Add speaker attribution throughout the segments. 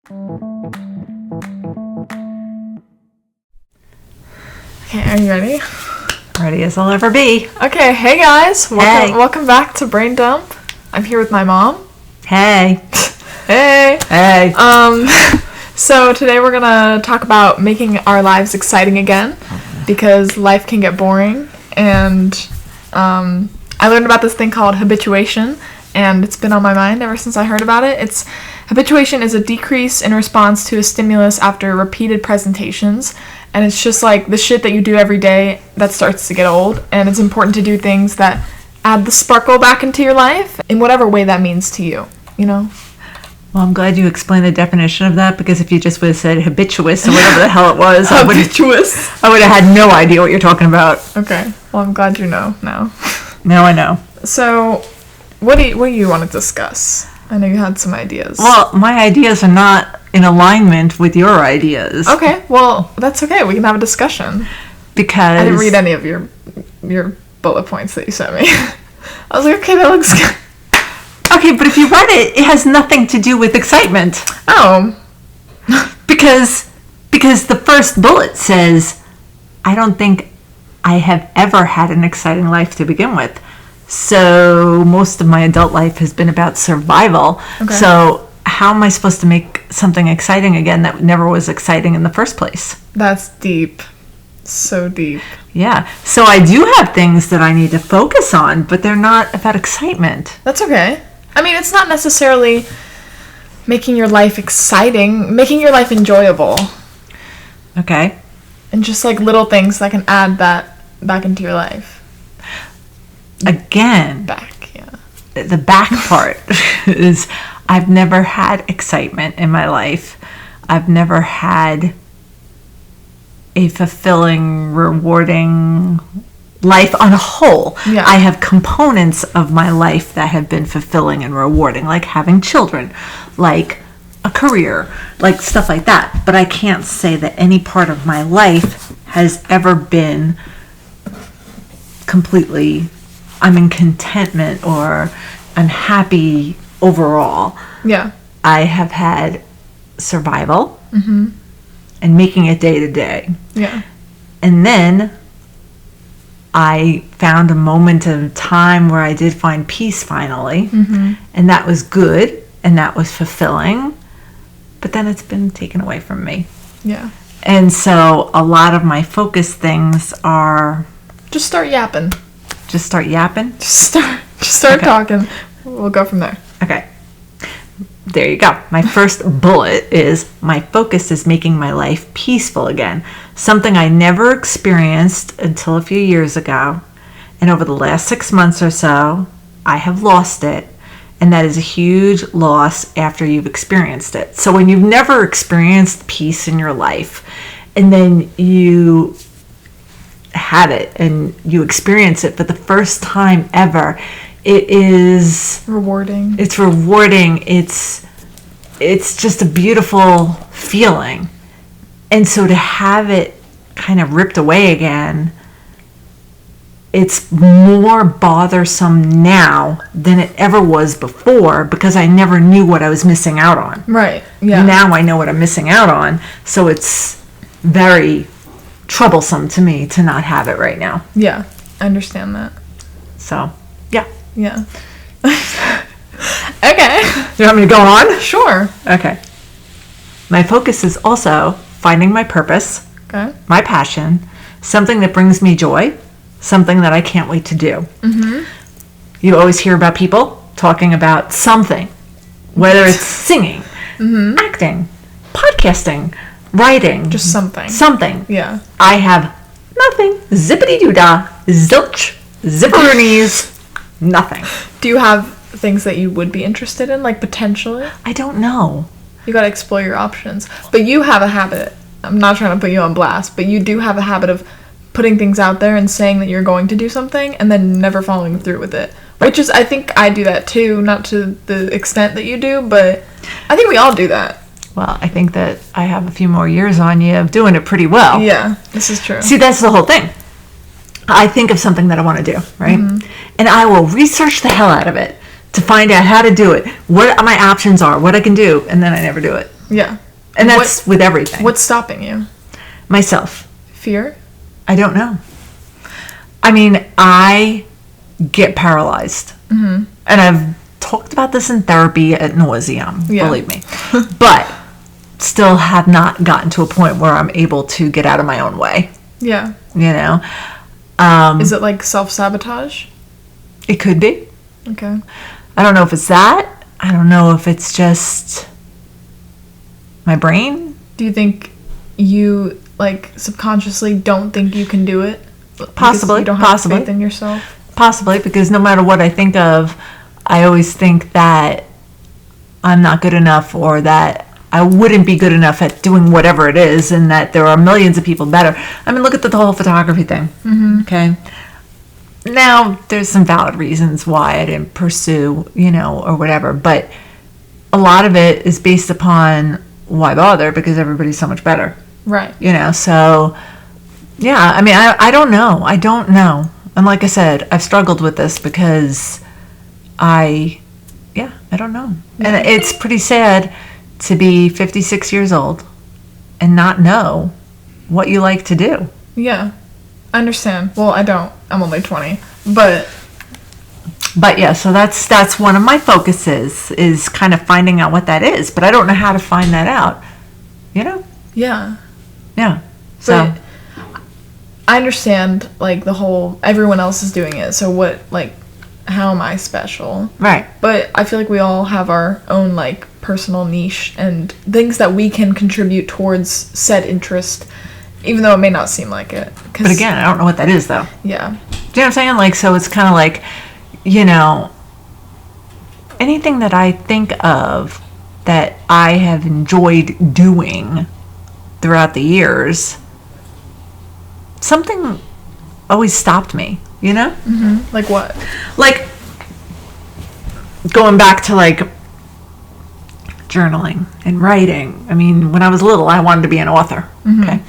Speaker 1: Okay, are you ready?
Speaker 2: Ready as I'll ever be.
Speaker 1: Okay, hey guys. Welcome
Speaker 2: Hey.
Speaker 1: back to Brain Dump. I'm here with my mom.
Speaker 2: Hey.
Speaker 1: Hey.
Speaker 2: Hey.
Speaker 1: So today we're gonna talk about making our lives exciting again, because life can get boring. And I learned about this thing called habituation, and it's been on my mind ever since I heard about it. Habituation is a decrease in response to a stimulus after repeated presentations, and it's just like the shit that you do every day that starts to get old, and it's important to do things that add the sparkle back into your life in whatever way that means to you, you know?
Speaker 2: Well, I'm glad you explained the definition of that, because if you just would have said habituous or whatever the hell it was, I would have had no idea what you're talking about.
Speaker 1: Okay, well, I'm glad you know now.
Speaker 2: Now I know.
Speaker 1: So, what do you want to discuss? I know you had some ideas.
Speaker 2: Well, my ideas are not in alignment with your ideas.
Speaker 1: Okay, well, that's okay. We can have a discussion.
Speaker 2: Because
Speaker 1: I didn't read any of your bullet points that you sent me. I was like, okay, that looks good.
Speaker 2: Okay, but if you read it, it has nothing to do with excitement.
Speaker 1: Oh.
Speaker 2: Because the first bullet says, I don't think I have ever had an exciting life to begin with. So most of my adult life has been about survival.
Speaker 1: Okay.
Speaker 2: So how am I supposed to make something exciting again that never was exciting in the first place?
Speaker 1: That's deep. So deep.
Speaker 2: Yeah. So I do have things that I need to focus on, but they're not about excitement.
Speaker 1: That's okay. I mean, it's not necessarily making your life exciting, making your life enjoyable.
Speaker 2: Okay.
Speaker 1: And just like little things that can add that back into your life.
Speaker 2: Again,
Speaker 1: Back, yeah.
Speaker 2: the back part is I've never had excitement in my life. I've never had a fulfilling, rewarding life on a whole.
Speaker 1: Yeah.
Speaker 2: I have components of my life that have been fulfilling and rewarding, like having children, like a career, like stuff like that. But I can't say that any part of my life has ever been completely, I'm in contentment or I'm happy overall.
Speaker 1: Yeah.
Speaker 2: I have had survival and making it day to day.
Speaker 1: Yeah.
Speaker 2: And then I found a moment of time where I did find peace finally. And that was good and that was fulfilling. But then it's been taken away from me.
Speaker 1: Yeah.
Speaker 2: And so a lot of my focus things are
Speaker 1: Just start yapping.
Speaker 2: just start yapping.
Speaker 1: Just start
Speaker 2: Okay.
Speaker 1: talking. We'll go from there.
Speaker 2: Okay. There you go. My first bullet is my focus is making my life peaceful again. Something I never experienced until a few years ago. And over the last 6 months or so, I have lost it. And that is a huge loss after you've experienced it. So when you've never experienced peace in your life, and then you have it and you experience it for the first time ever, it's rewarding. It's just a beautiful feeling. And so to have it kind of ripped away again, it's more bothersome now than it ever was before, because I never knew what I was missing out on.
Speaker 1: Right. Yeah.
Speaker 2: Now I know what I'm missing out on, so it's very troublesome to me to not have it right now.
Speaker 1: Yeah. I understand that.
Speaker 2: So, yeah.
Speaker 1: Yeah. Okay.
Speaker 2: You want me to go on?
Speaker 1: Sure.
Speaker 2: Okay. My focus is also finding my purpose,
Speaker 1: Okay.
Speaker 2: my passion, something that brings me joy, something that I can't wait to do. You always hear about people talking about something, whether it's singing, acting, podcasting, writing.
Speaker 1: Just something.
Speaker 2: Something.
Speaker 1: Yeah.
Speaker 2: I have nothing. Zippity-doo-dah. Zilch. Zipperoonies. Nothing.
Speaker 1: Do you have things that you would be interested in, like potentially?
Speaker 2: I don't know.
Speaker 1: You gotta explore your options. But you have a habit. I'm not trying to put you on blast, but you do have a habit of putting things out there and saying that you're going to do something and then never following through with it. Which is, I think I do that too, not to the extent that you do, but I think we all do that.
Speaker 2: Well, I think that I have a few more years on you of doing it pretty well.
Speaker 1: Yeah, this is true.
Speaker 2: See, that's the whole thing. I think of something that I want to do, right? And I will research the hell out of it to find out how to do it, what my options are, what I can do, and then I never do it.
Speaker 1: Yeah.
Speaker 2: And that's with everything.
Speaker 1: What's stopping you?
Speaker 2: Myself.
Speaker 1: Fear?
Speaker 2: I don't know. I mean, I get paralyzed. Mm-hmm. And I've talked about this in therapy at nauseum, believe me. But still have not gotten to a point where I'm able to get out of my own way.
Speaker 1: Yeah.
Speaker 2: You know?
Speaker 1: Is it like self-sabotage?
Speaker 2: It could be.
Speaker 1: Okay.
Speaker 2: I don't know if it's that. I don't know if it's just my brain.
Speaker 1: Do you think you, like, subconsciously don't think you can do it?
Speaker 2: Possibly.
Speaker 1: You don't have faith in yourself?
Speaker 2: Possibly, because no matter what I think of, I always think that I'm not good enough, or that I wouldn't be good enough at doing whatever it is, and that there are millions of people better. I mean, look at the whole photography thing. Mm-hmm. Okay. Now, there's some valid reasons why I didn't pursue, or whatever, but a lot of it is based upon why bother, because everybody's so much better.
Speaker 1: Right.
Speaker 2: So, yeah, I mean, I don't know. I don't know. And like I said, I've struggled with this because I don't know. And it's pretty sad to be 56 years old and not know what you like to do.
Speaker 1: Yeah. I understand. Well, I don't. I'm only 20. But
Speaker 2: yeah, so that's one of my focuses, is kind of finding out what that is. But I don't know how to find that out.
Speaker 1: Yeah.
Speaker 2: Yeah. So
Speaker 1: but I understand, like, the whole, everyone else is doing it, so what, like, how am I special?
Speaker 2: Right.
Speaker 1: But I feel like we all have our own, like, personal niche and things that we can contribute towards said interest, even though it may not seem like it.
Speaker 2: But again, I don't know what that is, though.
Speaker 1: Yeah.
Speaker 2: Do you know what I'm saying? Like, so it's kind of like, anything that I think of that I have enjoyed doing throughout the years, something always stopped me,
Speaker 1: Mm-hmm. Like what?
Speaker 2: Like, going back to, like, journaling and writing. I mean, when I was little, I wanted to be an author, okay?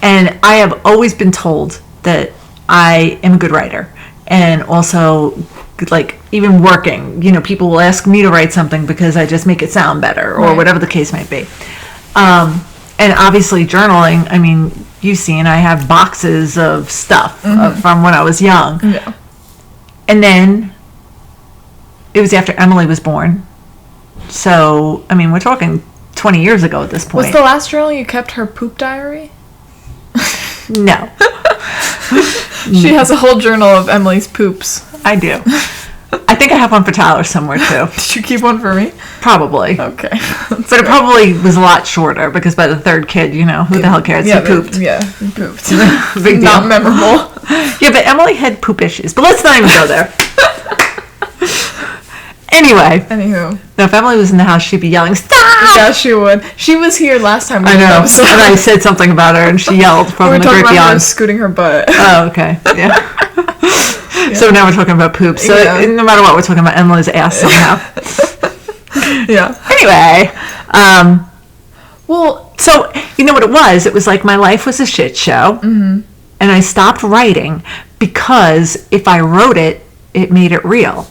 Speaker 2: And I have always been told that I am a good writer. And also, like, even working, people will ask me to write something because I just make it sound better, or whatever the case might be. And obviously journaling, I mean, you've seen, I have boxes of stuff from when I was young.
Speaker 1: Yeah.
Speaker 2: And then it was after Emily was born. So, I mean, we're talking 20 years ago at this point.
Speaker 1: Was the last journal you kept her poop diary?
Speaker 2: No.
Speaker 1: She has a whole journal of Emily's poops.
Speaker 2: I do. I think I have one for Tyler somewhere, too.
Speaker 1: Did you keep one for me?
Speaker 2: Probably.
Speaker 1: Okay.
Speaker 2: But it probably was a lot shorter, because by the third kid, who the hell cares?
Speaker 1: Yeah,
Speaker 2: he pooped.
Speaker 1: He pooped.
Speaker 2: Big deal.
Speaker 1: Not memorable.
Speaker 2: Yeah, but Emily had poop issues. But let's not even go there. Anyway.
Speaker 1: Anywho.
Speaker 2: Now, if Emily was in the house, she'd be yelling, "Stop!"
Speaker 1: Yeah, she would. She was here last time we
Speaker 2: I know.
Speaker 1: So
Speaker 2: and I said something about her, and she yelled from
Speaker 1: we were
Speaker 2: the
Speaker 1: talking
Speaker 2: great
Speaker 1: about her
Speaker 2: beyond.
Speaker 1: scooting her butt.
Speaker 2: Oh, okay. Yeah. So now we're talking about poop. So no matter what, we're talking about Emily's ass somehow.
Speaker 1: Yeah.
Speaker 2: Anyway.
Speaker 1: Well,
Speaker 2: so you know what it was? It was like my life was a shit show. Mm-hmm. And I stopped writing because if I wrote it, it made it real.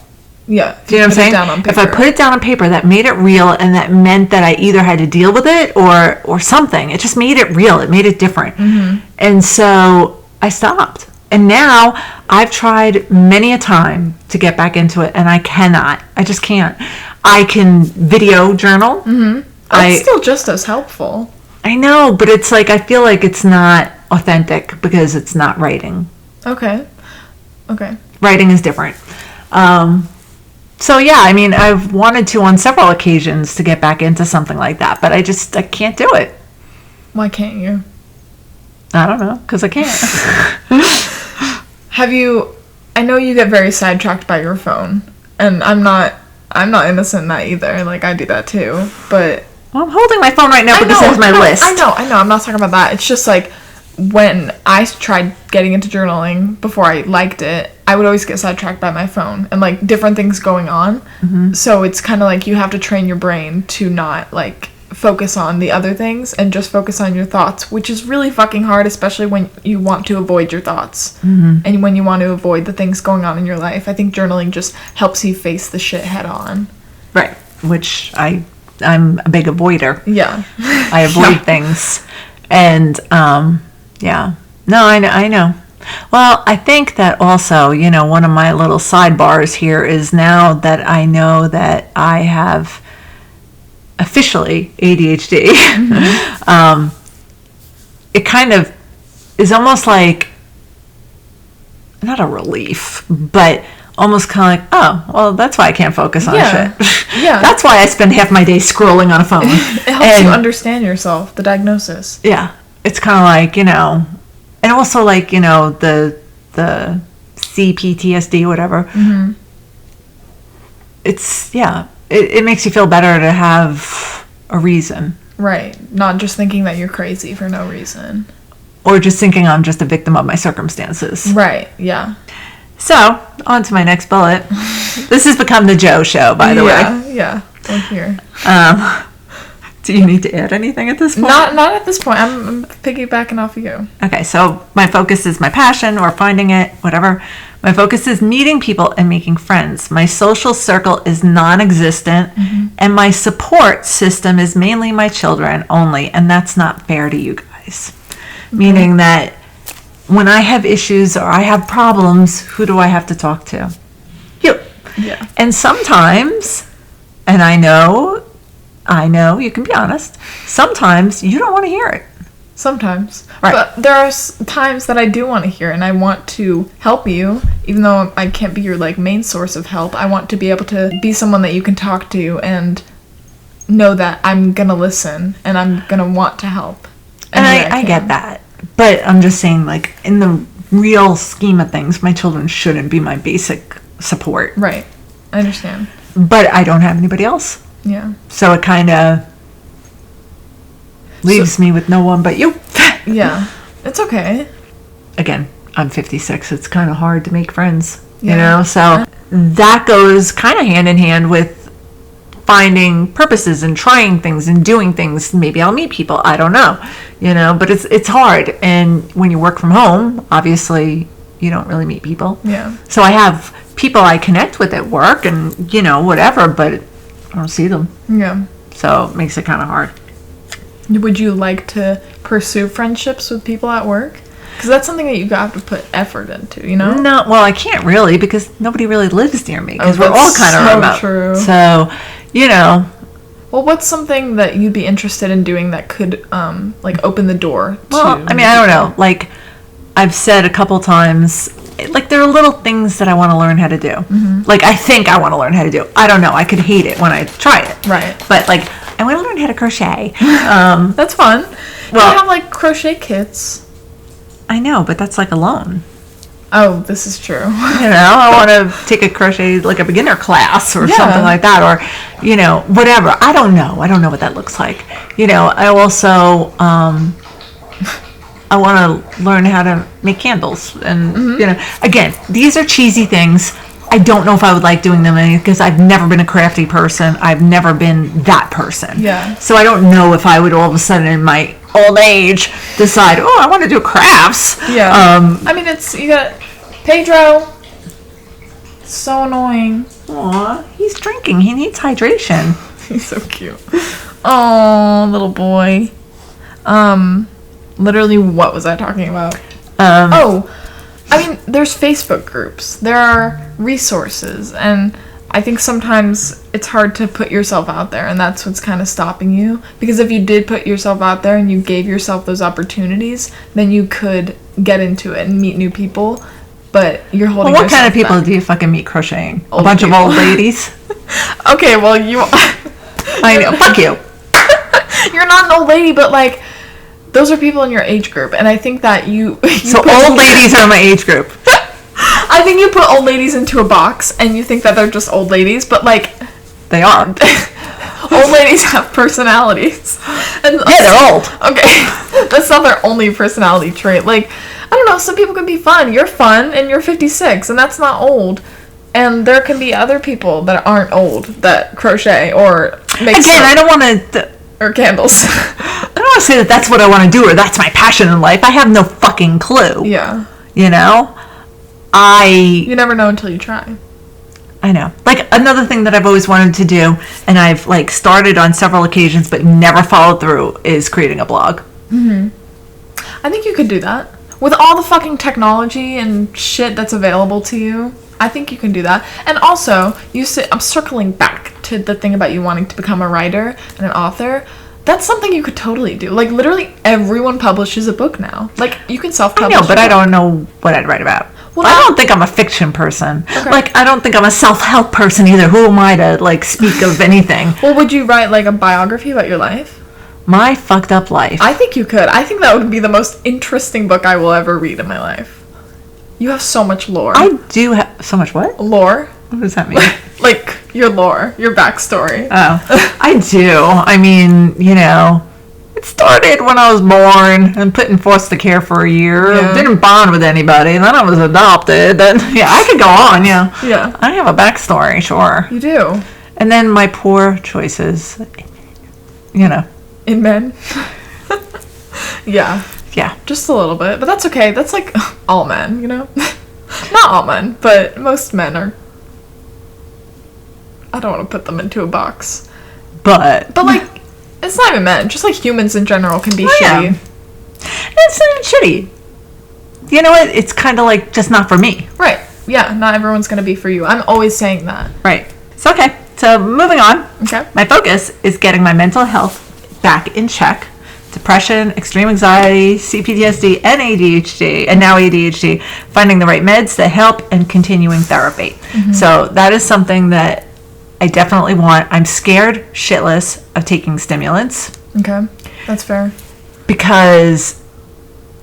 Speaker 1: Yeah.
Speaker 2: Do you know what I'm saying? If I put it down on paper, that made it real, and that meant that I either had to deal with it or something. It just made it real. It made it different. Mm-hmm. And so I stopped. And now I've tried many a time to get back into it, and I cannot. I just can't. I can video journal.
Speaker 1: Mm-hmm. That's still just as helpful.
Speaker 2: I know, but it's like, I feel like it's not authentic because it's not writing.
Speaker 1: Okay.
Speaker 2: Writing is different. So yeah, I mean, I've wanted to on several occasions to get back into something like that, but I can't do it.
Speaker 1: Why can't you?
Speaker 2: I don't know, because I can't.
Speaker 1: I know you get very sidetracked by your phone, and I'm not innocent in that either. Like, I do that too, but
Speaker 2: Well, I'm holding my phone right now because it has my list.
Speaker 1: I know. I'm not talking about that. It's just like when I tried getting into journaling before I liked it, I would always get sidetracked by my phone and like different things going on. Mm-hmm. So it's kind of like you have to train your brain to not like focus on the other things and just focus on your thoughts, which is really fucking hard, especially when you want to avoid your thoughts. Mm-hmm. And when you want to avoid the things going on in your life. I think journaling just helps you face the shit head on.
Speaker 2: Right. Which I I'm a big avoider.
Speaker 1: Yeah.
Speaker 2: I avoid things. And, yeah. No, I know. Well, I think that also, one of my little sidebars here is now that I know that I have officially ADHD, it kind of is almost like, not a relief, but almost kind of like, oh, well, that's why I can't focus on shit.
Speaker 1: Yeah.
Speaker 2: That's why I spend half my day scrolling on a phone.
Speaker 1: It helps you understand yourself, the diagnosis.
Speaker 2: Yeah. It's kind of like, and also like, the CPTSD, whatever.
Speaker 1: Mm-hmm.
Speaker 2: It's, it makes you feel better to have a reason.
Speaker 1: Right. Not just thinking that you're crazy for no reason.
Speaker 2: Or just thinking I'm just a victim of my circumstances.
Speaker 1: Right, yeah.
Speaker 2: So, on to my next bullet. This has become the Joe show, by the way.
Speaker 1: Yeah. We're here.
Speaker 2: Do you need to add anything at this point?
Speaker 1: Not at this point. I'm piggybacking off of you.
Speaker 2: Okay, so my focus is my passion or finding it, whatever. My focus is meeting people and making friends. My social circle is non-existent, and my support system is mainly my children only, and that's not fair to you guys. Meaning that when I have issues or I have problems, who do I have to talk to? You.
Speaker 1: Yeah.
Speaker 2: And sometimes, and I know, you can be honest, sometimes you don't want to hear it.
Speaker 1: Sometimes.
Speaker 2: Right.
Speaker 1: But there are times that I do want to hear, and I want to help you, even though I can't be your, main source of help. I want to be able to be someone that you can talk to and know that I'm going to listen, and I'm going to want to help.
Speaker 2: And I get that. But I'm just saying, in the real scheme of things, my children shouldn't be my basic support.
Speaker 1: Right. I understand.
Speaker 2: But I don't have anybody else.
Speaker 1: Yeah.
Speaker 2: So it kind of leaves me with no one but you.
Speaker 1: Yeah. It's okay.
Speaker 2: Again, I'm 56. It's kind of hard to make friends,
Speaker 1: Yeah.
Speaker 2: So that goes kind of hand in hand with finding purposes and trying things and doing things. Maybe I'll meet people. I don't know, but it's hard. And when you work from home, obviously you don't really meet people.
Speaker 1: Yeah.
Speaker 2: So I have people I connect with at work and, whatever, but I don't see them.
Speaker 1: Yeah.
Speaker 2: So it makes it kind of hard.
Speaker 1: Would you like to pursue friendships with people at work? Because that's something that you have to put effort into,
Speaker 2: No, well, I can't really because nobody really lives near me because we're all
Speaker 1: that's
Speaker 2: kind of
Speaker 1: so
Speaker 2: remote.
Speaker 1: true.
Speaker 2: So,
Speaker 1: Well, what's something that you'd be interested in doing that could, open the door to...
Speaker 2: Well, I mean, I don't know. I've said a couple times, there are little things that I want to learn how to do. Mm-hmm. I think I want to learn how to do. I don't know. I could hate it when I try it.
Speaker 1: Right.
Speaker 2: But, I want to learn how to crochet.
Speaker 1: That's fun.
Speaker 2: Well,
Speaker 1: you have, crochet kits.
Speaker 2: I know, but that's alone.
Speaker 1: Oh, this is true.
Speaker 2: I want to take a crochet, a beginner class or something like that. Or, whatever. I don't know. I don't know what that looks like. I also... I want to learn how to make candles. And, again, these are cheesy things. I don't know if I would like doing them because I've never been a crafty person. I've never been that person.
Speaker 1: Yeah.
Speaker 2: So I don't know if I would all of a sudden in my old age decide, I want to do crafts.
Speaker 1: Yeah. I mean, you got Pedro. So annoying.
Speaker 2: Aw, he's drinking. He needs hydration.
Speaker 1: He's so cute. Oh, little boy. Literally, what was I talking about? I mean, there's Facebook groups. There are resources. And I think sometimes it's hard to put yourself out there. And that's what's kind of stopping you. Because if you did put yourself out there and you gave yourself those opportunities, then you could get into it and meet new people. But you're holding
Speaker 2: what kind of
Speaker 1: yourself
Speaker 2: people
Speaker 1: back.
Speaker 2: do you fucking meet crocheting?
Speaker 1: Old
Speaker 2: A bunch
Speaker 1: people.
Speaker 2: of old ladies?
Speaker 1: Okay, well, you...
Speaker 2: I know. Fuck you.
Speaker 1: You're not an old lady, but, those are people in your age group, and I think that you
Speaker 2: So old ladies are my age group.
Speaker 1: I think you put old ladies into a box, and you think that they're just old ladies, but
Speaker 2: They are.
Speaker 1: old ladies have personalities. And
Speaker 2: Yeah, they're old.
Speaker 1: Okay, that's not their only personality trait. I don't know, some people can be fun. You're fun, and you're 56, and that's not old. And there can be other people that aren't old that crochet or make
Speaker 2: Again, I don't want to...
Speaker 1: or candles.
Speaker 2: I don't want to say that that's what I want to do or that's my passion in life. I have no fucking clue.
Speaker 1: Yeah.
Speaker 2: You
Speaker 1: You never know until you try.
Speaker 2: I know. Like, another thing that I've always wanted to do, and I've, like, started on several occasions but never followed through, is creating a blog.
Speaker 1: I think you could do that. With all the fucking technology and shit that's available to you, I think you can do that. And also, I'm circling back to the thing about you wanting to become a writer and an author. That's something you could totally do. Like, literally everyone publishes a book now. Like, you can self-publish.
Speaker 2: I know, but I don't know what I'd write about. Well, I don't think I'm a fiction person. Okay. Like, I don't think I'm a self-help person either. Who am I to, like, speak of anything?
Speaker 1: Well, would you write, like, a biography about your life?
Speaker 2: My fucked up life.
Speaker 1: I think you could. I think that would be the most interesting book I will ever read in my life. You have so much lore.
Speaker 2: I do have so much what?
Speaker 1: Lore.
Speaker 2: What does that mean?
Speaker 1: Like, your lore, your backstory.
Speaker 2: Oh, I do. I mean, you know, it started when I was born and put in foster care for a year. Yeah. Didn't bond with anybody. Then I was adopted. Then, yeah, I could go on, yeah.
Speaker 1: Yeah.
Speaker 2: I have a backstory, sure.
Speaker 1: You do.
Speaker 2: And then my poor choices, you know.
Speaker 1: In men? Yeah.
Speaker 2: Yeah.
Speaker 1: Just a little bit. But that's okay. That's like all men, you know? Not all men, but most men are... I don't want to put them into a box.
Speaker 2: But
Speaker 1: like, it's not even men. Just like humans in general can be shitty.
Speaker 2: Yeah. It's not shitty. You know what? It's kind of like just not for me.
Speaker 1: Right. Yeah. Not everyone's going to be for you. I'm always saying that.
Speaker 2: Right. It's okay. So moving on.
Speaker 1: Okay.
Speaker 2: My focus is getting my mental health back in check. Depression, extreme anxiety, CPTSD, and ADHD, and now ADHD, finding the right meds that help, and continuing therapy. Mm-hmm. So that is something that I definitely want. I'm scared shitless of taking stimulants.
Speaker 1: Okay, that's fair.
Speaker 2: Because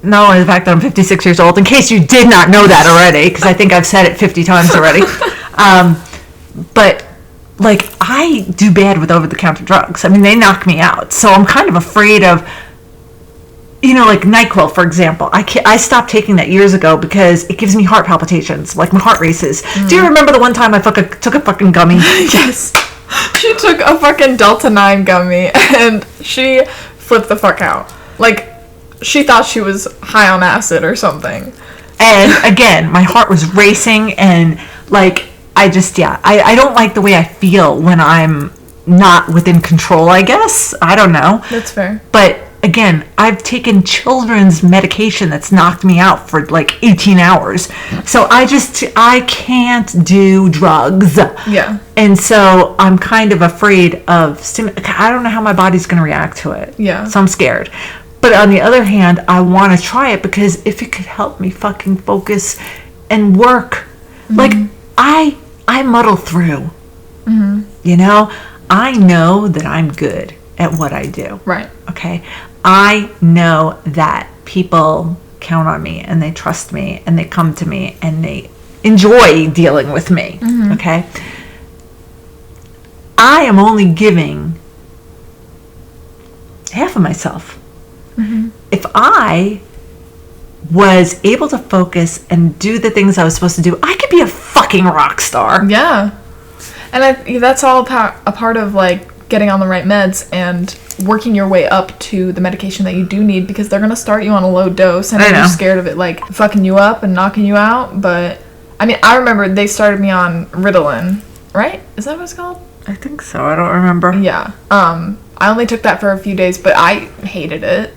Speaker 2: not only the fact that I'm 56 years old, in case you did not know that already, because I think I've said it 50 times already, but like, I do bad with over-the-counter drugs. I mean, they knock me out. So I'm kind of afraid of, you know, like NyQuil, for example. I stopped taking that years ago because it gives me heart palpitations. Like, my heart races. Do you remember the one time I took a fucking gummy?
Speaker 1: Yes. She took a fucking Delta 9 gummy and she flipped the fuck out. Like, she thought she was high on acid or something.
Speaker 2: And again, my heart was racing and, like... I don't like the way I feel when I'm not within control, I guess. I don't know.
Speaker 1: That's fair.
Speaker 2: But again, I've taken children's medication that's knocked me out for like 18 hours. So I can't do drugs.
Speaker 1: Yeah.
Speaker 2: And so I'm kind of afraid of, I don't know how my body's going to react to it.
Speaker 1: Yeah.
Speaker 2: So I'm scared. But on the other hand, I want to try it because if it could help me fucking focus and work, like I muddle through. Mm-hmm. You know, I know that I'm good at what I do.
Speaker 1: Right.
Speaker 2: Okay. I know that people count on me and they trust me and they come to me and they enjoy dealing with me. Mm-hmm. Okay. I am only giving half of myself. Mm-hmm. If I was able to focus and do the things I was supposed to do, I could be a fucking rock star.
Speaker 1: Yeah. And that's all a part of, like, getting on the right meds and working your way up to the medication that you do need, because they're going to start you on a low dose and you're scared of it, like, fucking you up and knocking you out. But, I mean, I remember they started me on Ritalin, right? Is that what it's called?
Speaker 2: I think so. I don't remember.
Speaker 1: Yeah. I only took that for a few days, but I hated it.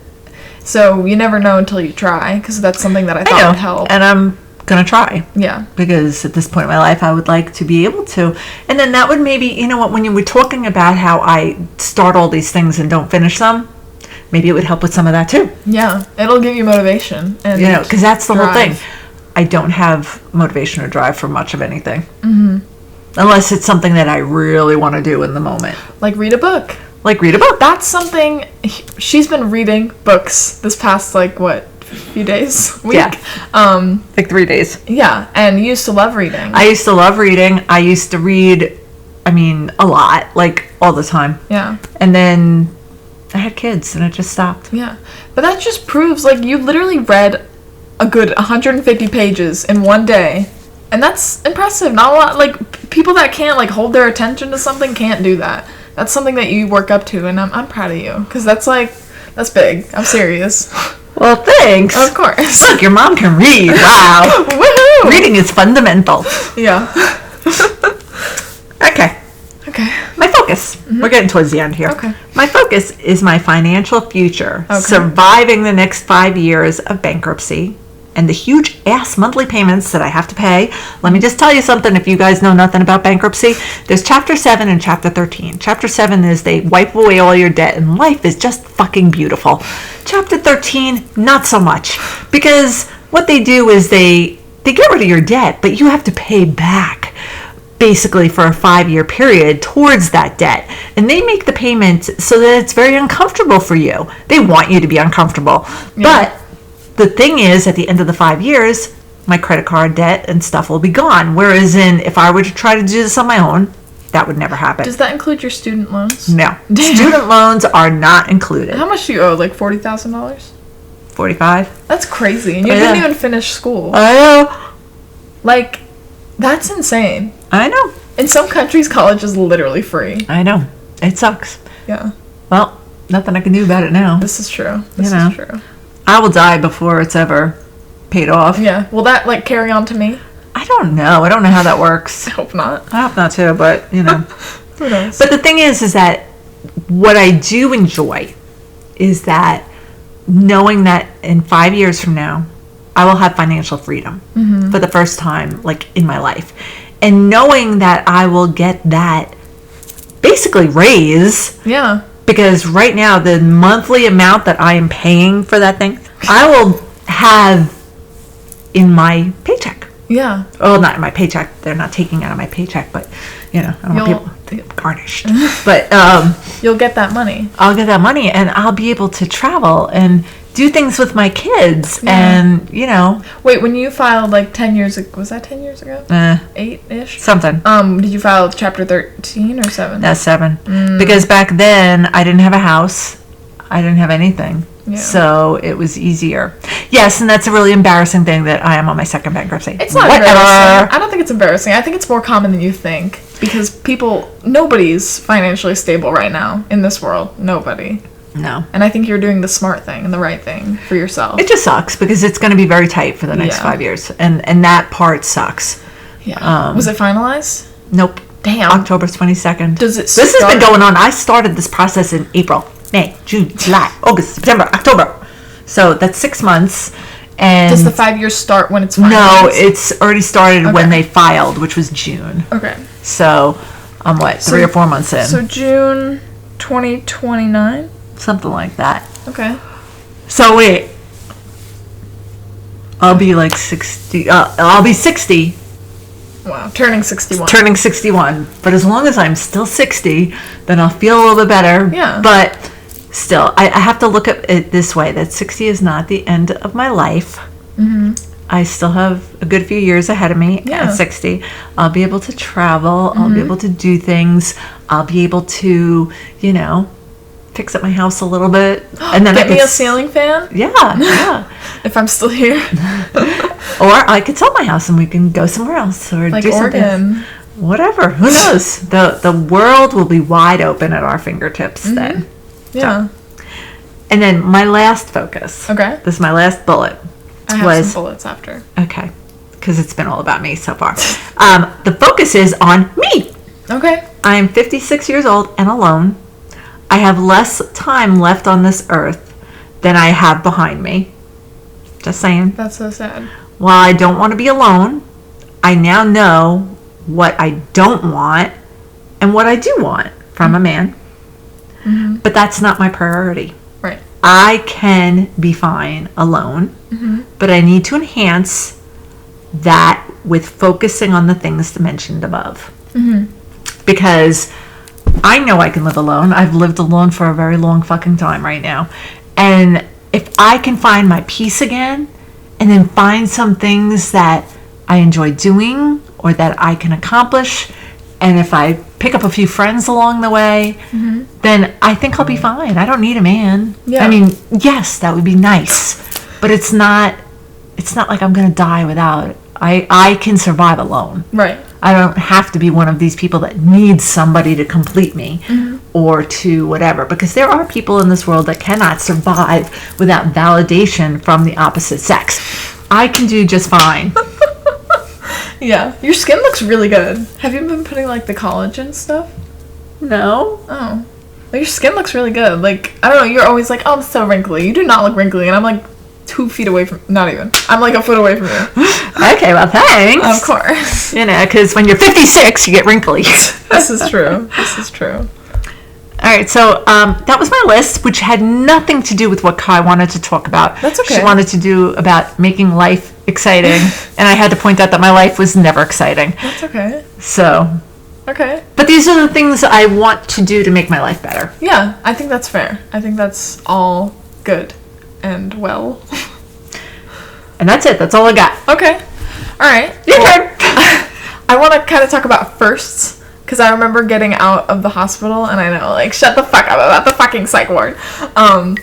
Speaker 1: So you never know until you try, because that's something that I thought would help.
Speaker 2: And I'm going to try.
Speaker 1: Yeah.
Speaker 2: Because at this point in my life, I would like to be able to. And then that would maybe, you know what, when you were talking about how I start all these things and don't finish them, maybe it would help with some of that too.
Speaker 1: Yeah. It'll give you motivation. And,
Speaker 2: you know, because that's the whole thing. I don't have motivation or drive for much of anything. Mm-hmm. Unless it's something that I really want to do in the moment.
Speaker 1: Like read a book.
Speaker 2: Like read a book.
Speaker 1: That's something. She's been reading books this past, like, what, few days? Week?
Speaker 2: Yeah. Like 3 days.
Speaker 1: Yeah. And you used to love reading.
Speaker 2: I used to love reading. I used to read, I mean, a lot. Like, all the time.
Speaker 1: Yeah.
Speaker 2: And then I had kids and it just stopped.
Speaker 1: Yeah. But that just proves, like, you literally read a good 150 pages in one day. And that's impressive. Not a lot, like, people that can't, like, hold their attention to something can't do that. That's something that you work up to, and I'm proud of you. Because that's big. I'm serious.
Speaker 2: Well, thanks.
Speaker 1: Of course.
Speaker 2: Look, your mom can read. Wow.
Speaker 1: Woohoo!
Speaker 2: Reading is fundamental.
Speaker 1: Yeah.
Speaker 2: focus, we're getting towards the end here.
Speaker 1: Okay.
Speaker 2: My focus is my financial future,
Speaker 1: Okay.
Speaker 2: surviving the next 5 years of bankruptcy and the huge ass monthly payments that I have to pay. Let me just tell you something, if you guys know nothing about bankruptcy, there's chapter 7 and chapter 13. Chapter 7 is they wipe away all your debt and life is just fucking beautiful. Chapter 13, not so much, because what they do is they get rid of your debt, but you have to pay back basically for a 5-year period towards that debt. And they make the payment so that it's very uncomfortable for you. They want you to be uncomfortable.
Speaker 1: Yeah.
Speaker 2: But the thing is, at the end of the 5 years, my credit card debt and stuff will be gone. Whereas if I were to try to do this on my own, that would never happen.
Speaker 1: Does that include your student loans?
Speaker 2: No.
Speaker 1: Damn.
Speaker 2: Student loans are not included.
Speaker 1: How much do you owe? Like $40,000?
Speaker 2: 45.
Speaker 1: That's crazy. And you
Speaker 2: Yeah.
Speaker 1: didn't even finish school.
Speaker 2: I know.
Speaker 1: Like, that's insane.
Speaker 2: I know.
Speaker 1: In some countries, college is literally free.
Speaker 2: I know. It sucks.
Speaker 1: Yeah,
Speaker 2: Well, nothing I can do about it now.
Speaker 1: this is true. This
Speaker 2: You know.
Speaker 1: is true.
Speaker 2: I will die before it's ever paid off.
Speaker 1: Yeah. Will that, like, carry on to me?
Speaker 2: I don't know. I don't know how that works.
Speaker 1: I hope not.
Speaker 2: I hope not to, but you know.
Speaker 1: Who knows?
Speaker 2: But the thing is that what I do enjoy is that knowing that in 5 years from now, I will have financial freedom for the first time, like in my life. And knowing that I will get that basically raise,
Speaker 1: yeah.
Speaker 2: because right now the monthly amount that I am paying for that thing, I will have in my paycheck.
Speaker 1: Yeah.
Speaker 2: Well, not in my paycheck. They're not taking out of my paycheck, but you know, I don't want people to get garnished. But
Speaker 1: You'll get that money.
Speaker 2: I'll get that money, and I'll be able to travel and do things with my kids, and you know,
Speaker 1: Wait, when you filed like 10 years ago, was that 10 years ago? 8-ish?
Speaker 2: something.
Speaker 1: Did you file chapter 13 or 7?
Speaker 2: That's 7. Because back then I didn't have a house, I didn't have anything.
Speaker 1: Yeah.
Speaker 2: So it was easier. Yes, and that's a really embarrassing thing that I am on my second bankruptcy.
Speaker 1: It's not embarrassing. I don't think it's embarrassing. I think it's more common than you think. Because nobody's financially stable right now in this world. Nobody.
Speaker 2: No.
Speaker 1: And I think you're doing the smart thing and the right thing for yourself.
Speaker 2: It just sucks because it's going to be very tight for the next
Speaker 1: Yeah.
Speaker 2: 5 years. And that part sucks.
Speaker 1: Yeah. Was it finalized?
Speaker 2: Nope.
Speaker 1: Damn.
Speaker 2: October 22nd.
Speaker 1: Does it
Speaker 2: This has been
Speaker 1: start-
Speaker 2: going on. I started this process in April, May, June, July, August, September, October. So that's 6 months. And
Speaker 1: Does the 5 years start when it's finalized?
Speaker 2: no, it's already started when
Speaker 1: Okay.
Speaker 2: they filed, which was June.
Speaker 1: Okay.
Speaker 2: So I'm 3 or 4 months in,
Speaker 1: So June 2029?
Speaker 2: something like that.
Speaker 1: Okay.
Speaker 2: So wait, I'll be like 60. I'll be 60,
Speaker 1: Wow. Turning 61.
Speaker 2: turning 61. But as long as I'm still 60, then I'll feel a little bit better.
Speaker 1: Yeah.
Speaker 2: But still, I have to look at it this way: that 60 is not the end of my life. I still have a good few years ahead of me
Speaker 1: Yeah.
Speaker 2: at 60. I'll be able to travel. I'll be able to do things. I'll be able to, you know, fix up my house a little bit. And then
Speaker 1: Get
Speaker 2: I
Speaker 1: me
Speaker 2: could
Speaker 1: a ceiling fan
Speaker 2: Yeah, yeah.
Speaker 1: if I'm still here.
Speaker 2: Or I could sell my house and we can go somewhere else or
Speaker 1: Like
Speaker 2: do something.
Speaker 1: Oregon.
Speaker 2: Whatever. Who knows? The world will be wide open at our fingertips then.
Speaker 1: Yeah.
Speaker 2: And then my last focus.
Speaker 1: Okay.
Speaker 2: This is my last bullet.
Speaker 1: I have
Speaker 2: was
Speaker 1: some bullets after.
Speaker 2: okay, because it's been all about me so far. The focus is on me.
Speaker 1: Okay.
Speaker 2: I am 56 years old and alone. I have less time left on this earth than I have behind me. Just saying.
Speaker 1: That's so sad.
Speaker 2: While I don't want to be alone, I now know what I don't want and what I do want from a man. But that's not my priority.
Speaker 1: Right.
Speaker 2: I can be fine alone, but I need to enhance that with focusing on the things mentioned above. Because I know I can live alone. I've lived alone for a very long fucking time right now. And if I can find my peace again and then find some things that I enjoy doing or that I can accomplish, and if I pick up a few friends along the way, then I think I'll be fine. I don't need a man.
Speaker 1: Yeah.
Speaker 2: I mean, yes, that would be nice, but it's not like I'm going to die without it. I can survive alone.
Speaker 1: Right.
Speaker 2: I don't have to be one of these people that needs somebody to complete me or to whatever, because there are people in this world that cannot survive without validation from the opposite sex. I can do just fine.
Speaker 1: Yeah. Your skin looks really good. Have you been putting like the collagen stuff?
Speaker 2: No.
Speaker 1: Oh. Like, your skin looks really good. Like, I don't know, you're always like, oh, I'm so wrinkly. You do not look wrinkly. And I'm like 2 feet away from, not even. I'm like a foot away from you.
Speaker 2: Okay, well, thanks.
Speaker 1: Of course.
Speaker 2: You know, because when you're 56, you get wrinkly.
Speaker 1: This is true. This is true.
Speaker 2: All right, so that was my list, which had nothing to do with what Kai wanted to talk about.
Speaker 1: That's okay.
Speaker 2: She wanted to do about making life exciting, and I had to point out that my life was never exciting.
Speaker 1: That's okay.
Speaker 2: So,
Speaker 1: Okay.
Speaker 2: but these are the things I want to do to make my life better.
Speaker 1: Yeah, I think that's fair. I think that's all good and well.
Speaker 2: And that's it. That's all I got.
Speaker 1: Okay. All right.
Speaker 2: Your turn.
Speaker 1: I want to kind of talk about firsts. Because I remember getting out of the hospital, and I know, like, shut the fuck up about the fucking psych ward.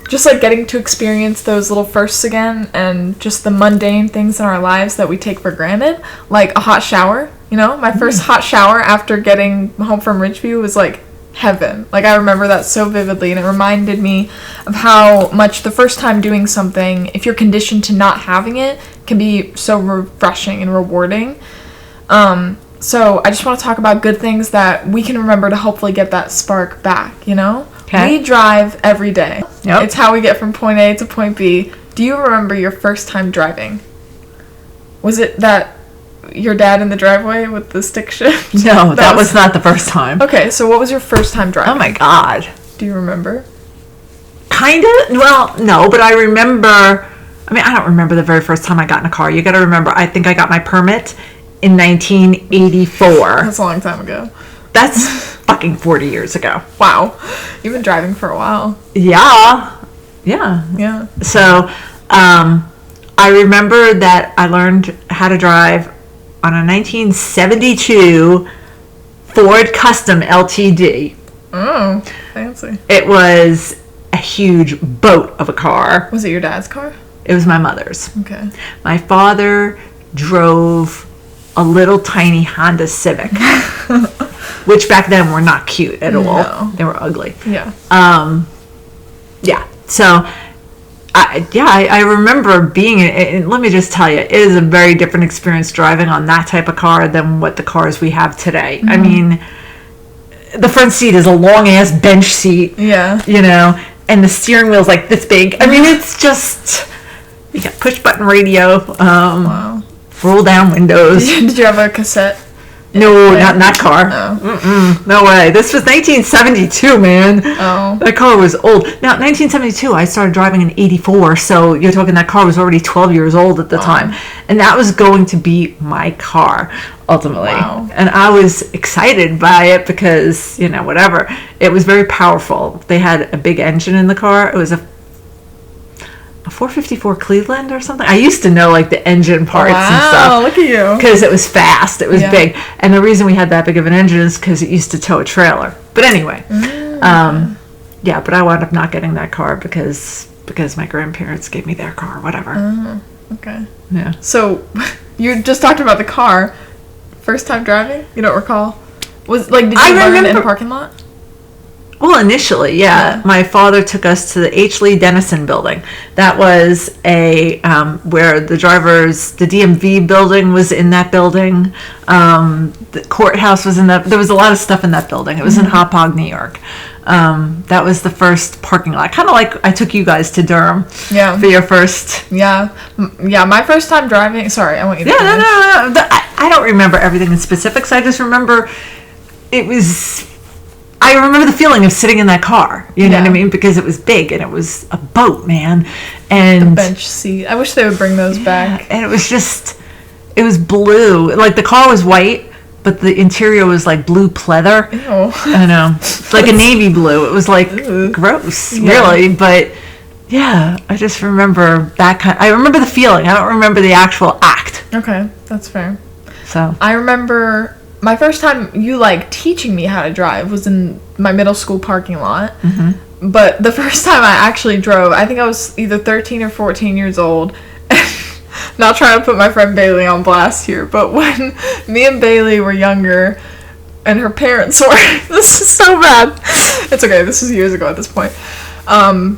Speaker 1: Just, like, getting to experience those little firsts again, and just the mundane things in our lives that we take for granted. Like, a hot shower, you know? My first hot shower after getting home from Ridgeview was, like, heaven. Like, I remember that so vividly, and it reminded me of how much the first time doing something, if you're conditioned to not having it, can be so refreshing and rewarding. So I just want to talk about good things that we can remember to hopefully get that spark back, you know?
Speaker 2: Okay.
Speaker 1: We drive every day.
Speaker 2: Yep.
Speaker 1: It's how we get from point A to point B. Do you remember your first time driving? Was it that your dad in the driveway with the stick shift?
Speaker 2: No, that was not the first time.
Speaker 1: Okay, so what was your first time driving?
Speaker 2: Oh my God.
Speaker 1: Do you remember?
Speaker 2: Kind of. Well, no, but I remember. I mean, I don't remember the very first time I got in a car. You got to remember, I think I got my permit in 1984.
Speaker 1: That's a long time ago.
Speaker 2: That's fucking 40 years ago.
Speaker 1: Wow. You've been driving for a while.
Speaker 2: Yeah. Yeah.
Speaker 1: Yeah.
Speaker 2: So, I remember that I learned how to drive on a 1972 Ford Custom LTD.
Speaker 1: Oh, fancy.
Speaker 2: It was a huge boat of a car.
Speaker 1: Was it your dad's car?
Speaker 2: It was my mother's.
Speaker 1: Okay.
Speaker 2: My father drove a little tiny Honda Civic, which back then were not cute at all.
Speaker 1: No.
Speaker 2: They were ugly.
Speaker 1: Yeah.
Speaker 2: Yeah. So, I remember being in it. And let me just tell you, it is a very different experience driving on that type of car than what the cars we have today. Mm-hmm. I mean, the front seat is a long ass bench seat.
Speaker 1: Yeah.
Speaker 2: You know, and the steering wheel's like this big. I mean, it's just, you got push button radio.
Speaker 1: Wow.
Speaker 2: Roll down windows.
Speaker 1: Did you have a cassette?
Speaker 2: No, not in that car.
Speaker 1: Oh.
Speaker 2: No way. This was 1972, man.
Speaker 1: Oh.
Speaker 2: That car was old. Now, 1972, I started driving in 84, so you're talking that car was already 12 years old at the time. And that was going to be my car, ultimately.
Speaker 1: Wow.
Speaker 2: And I was excited by it because, you know, whatever. It was very powerful. They had a big engine in the car. It was a 454 Cleveland or something. I used to know like the engine parts and stuff.
Speaker 1: Wow, look at you.
Speaker 2: Because it was fast. It was big. And the reason we had that big of an engine is because it used to tow a trailer. But anyway, yeah, but I wound up not getting that car because my grandparents gave me their car, whatever.
Speaker 1: Okay.
Speaker 2: Yeah.
Speaker 1: So, you just talked about the car. First time driving? You don't recall? Did you learn in a parking lot?
Speaker 2: Well, initially, yeah. My father took us to the H. Lee Dennison building. That was where the DMV building was in that building. The courthouse was in that. There was a lot of stuff in that building. It was in Hauppauge, New York. That was the first parking lot. Kind of like I took you guys to Durham. Yeah. For your first.
Speaker 1: Yeah. Yeah, my first time driving. Sorry, I want you to finish.
Speaker 2: No. I don't remember everything in specifics. I just remember I remember the feeling of sitting in that car, you know what I mean? Because it was big and it was a boat, man. And
Speaker 1: the bench seat. I wish they would bring those back.
Speaker 2: And it was blue. Like the car was white, but the interior was like blue pleather.
Speaker 1: Ew.
Speaker 2: I know. Like a navy blue. It was like gross, really. But yeah, I just remember I remember the feeling. I don't remember the actual act.
Speaker 1: Okay, that's fair.
Speaker 2: So
Speaker 1: I remember my first time you teaching me how to drive was in my middle school parking lot. Mm-hmm. But the first time I actually drove, I think I was either 13 or 14 years old. Not trying to put my friend Bailey on blast here, but when me and Bailey were younger and her parents were, this is so bad. It's okay, this is years ago at this point.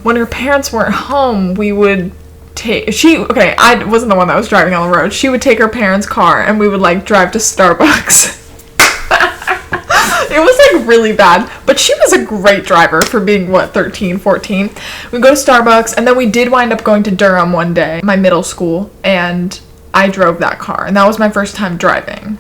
Speaker 1: When her parents weren't home, we would I wasn't the one that was driving on the road. She would take her parents' car and we would drive to Starbucks. It It was like really bad, but she was a great driver for being, 13, 14. We go to Starbucks, and then we did wind up going to Durham one day, my middle school, and I drove that car, and that was my first time driving.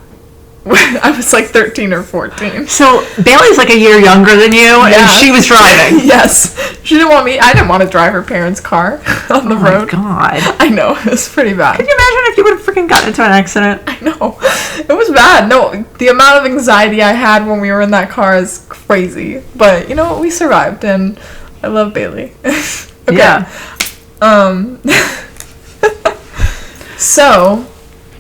Speaker 1: I was like 13 or 14.
Speaker 2: So Bailey's like a year younger than you, and she was driving.
Speaker 1: Yes. She didn't want me. I didn't want to drive her parents' car on the road.
Speaker 2: Oh my God.
Speaker 1: I know. It was pretty bad.
Speaker 2: Could you imagine if you would have freaking gotten into an accident?
Speaker 1: I know. It was bad. No, the amount of anxiety I had when we were in that car is crazy. But, you know what? We survived, and I love Bailey. Okay.
Speaker 2: Yeah.
Speaker 1: So,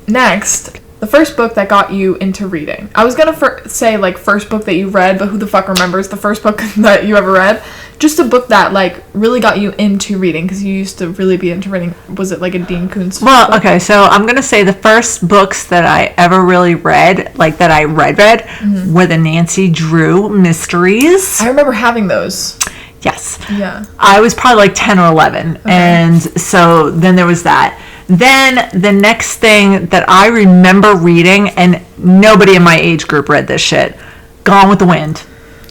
Speaker 1: next, the first book that got you into reading. I was gonna say, like, first book that you read, but who the fuck remembers the first book that you ever read? Just a book that, like, really got you into reading, because you used to really be into reading. Was it, like, a Dean Koontz book?
Speaker 2: Well, okay, so I'm going to say the first books that I ever really read, like that I read, were the Nancy Drew mysteries.
Speaker 1: I remember having those.
Speaker 2: Yes.
Speaker 1: Yeah.
Speaker 2: I was probably like 10 or 11. Okay. And so then there was that. Then the next thing that I remember reading, and nobody in my age group read this shit, Gone with the Wind.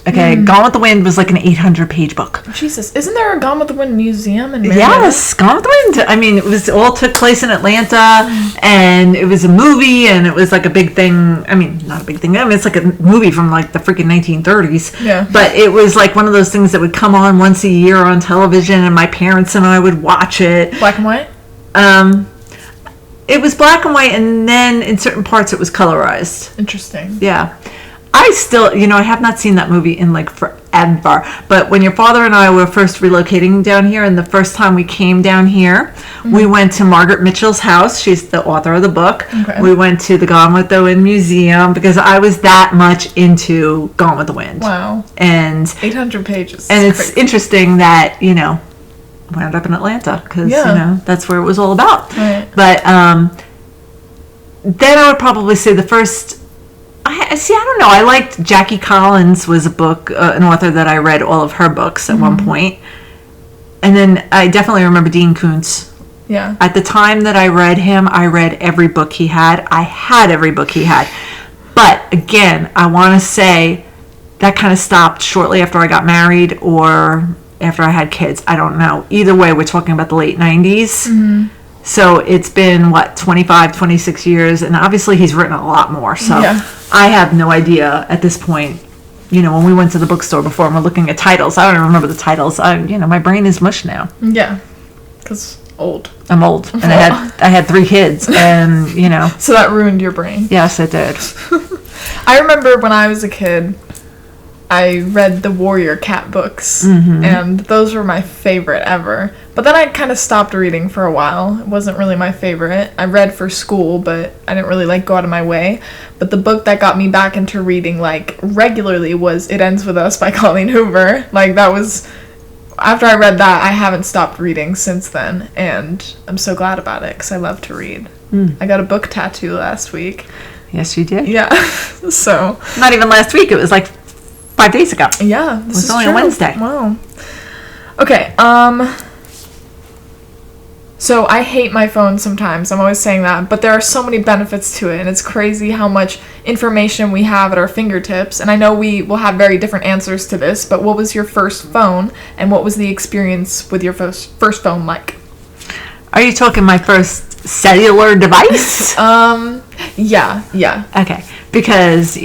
Speaker 2: Okay, Gone with the Wind was like an 800-page book.
Speaker 1: Jesus, isn't there a Gone with the Wind museum in Marietta?
Speaker 2: Yes, Gone with the Wind. I mean, it all took place in Atlanta, and it was a movie, and it was like a big thing. I mean, not a big thing. I mean, it's like a movie from like the freaking 1930s.
Speaker 1: Yeah.
Speaker 2: But it was like one of those things that would come on once a year on television, and my parents and I would watch it.
Speaker 1: Black and white?
Speaker 2: It was black and white, and then in certain parts it was colorized.
Speaker 1: Interesting.
Speaker 2: Yeah. I still, I have not seen that movie in like forever. But when your father and I were first relocating down here, and the first time we came down here, we went to Margaret Mitchell's house. She's the author of the book. Okay. We went to the Gone with the Wind Museum because I was that much into Gone with the Wind.
Speaker 1: Wow.
Speaker 2: And
Speaker 1: 800 pages.
Speaker 2: And it's interesting that, wound up in Atlanta because, that's where it was all about.
Speaker 1: Right.
Speaker 2: But then I would probably say the first... I don't know. I liked Jackie Collins was a book, an author that I read all of her books at one point. And then I definitely remember Dean Koontz.
Speaker 1: Yeah.
Speaker 2: At the time that I read him, I read every book he had. I had every book he had. But again, I want to say that kind of stopped shortly after I got married or after I had kids. I don't know. Either way, we're talking about the late 90s. Mm-hmm. So it's been, 25, 26 years, and obviously he's written a lot more. So I have no idea at this point. When we went to the bookstore before and we're looking at titles, I don't even remember the titles. My brain is mush now.
Speaker 1: Yeah, because old.
Speaker 2: I'm old, and I had 3 kids, and,
Speaker 1: So that ruined your brain.
Speaker 2: Yes, it did.
Speaker 1: I remember when I was a kid, I read the Warrior Cat books, and those were my favorite ever. But then I kind of stopped reading for a while. It wasn't really my favorite. I read for school, but I didn't really go out of my way. But the book that got me back into reading regularly was It Ends With Us by Colleen Hoover. That was... After I read that, I haven't stopped reading since then, and I'm so glad about it because I love to read. I got a book tattoo last week.
Speaker 2: Yes, you did?
Speaker 1: Yeah. So...
Speaker 2: Not even last week. It was 5 days ago.
Speaker 1: Yeah,
Speaker 2: this is only a Wednesday.
Speaker 1: Wow. Okay, so I hate my phone sometimes. I'm always saying that, but there are so many benefits to it, and it's crazy how much information we have at our fingertips. And I know we will have very different answers to this, but what was your first phone, and what was the experience with your first phone like?
Speaker 2: Are you talking my first cellular device?
Speaker 1: Yeah.
Speaker 2: Okay, because,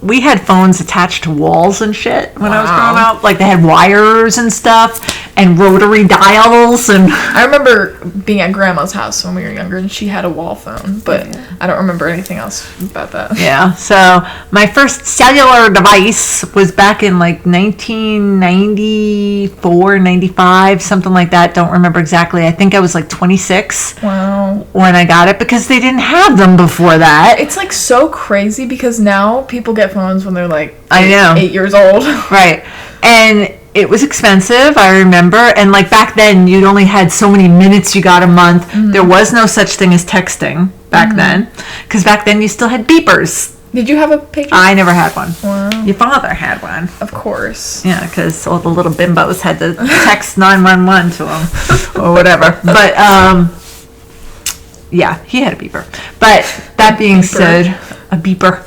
Speaker 2: we had phones attached to walls and shit when I was growing up. They had wires and stuff and rotary dials. And
Speaker 1: I remember being at Grandma's house when we were younger, and she had a wall phone, but I don't remember anything else about that.
Speaker 2: Yeah, so my first cellular device was back in 1994, 95, something like that. Don't remember exactly. I think I was 26 when I got it because they didn't have them before that.
Speaker 1: It's so crazy because now people get phones when they're
Speaker 2: I know
Speaker 1: 8 years old.
Speaker 2: Right. And it was expensive, I remember. And back then, you'd only had so many minutes you got a month. Mm-hmm. There was no such thing as texting back then. Because back then, you still had beepers.
Speaker 1: Did you have a pager?
Speaker 2: I never had one.
Speaker 1: Wow.
Speaker 2: Your father had one.
Speaker 1: Of course.
Speaker 2: Yeah, because all the little bimbos had to text 911 to him or whatever. But, yeah, he had a beeper. But that being said, a beeper.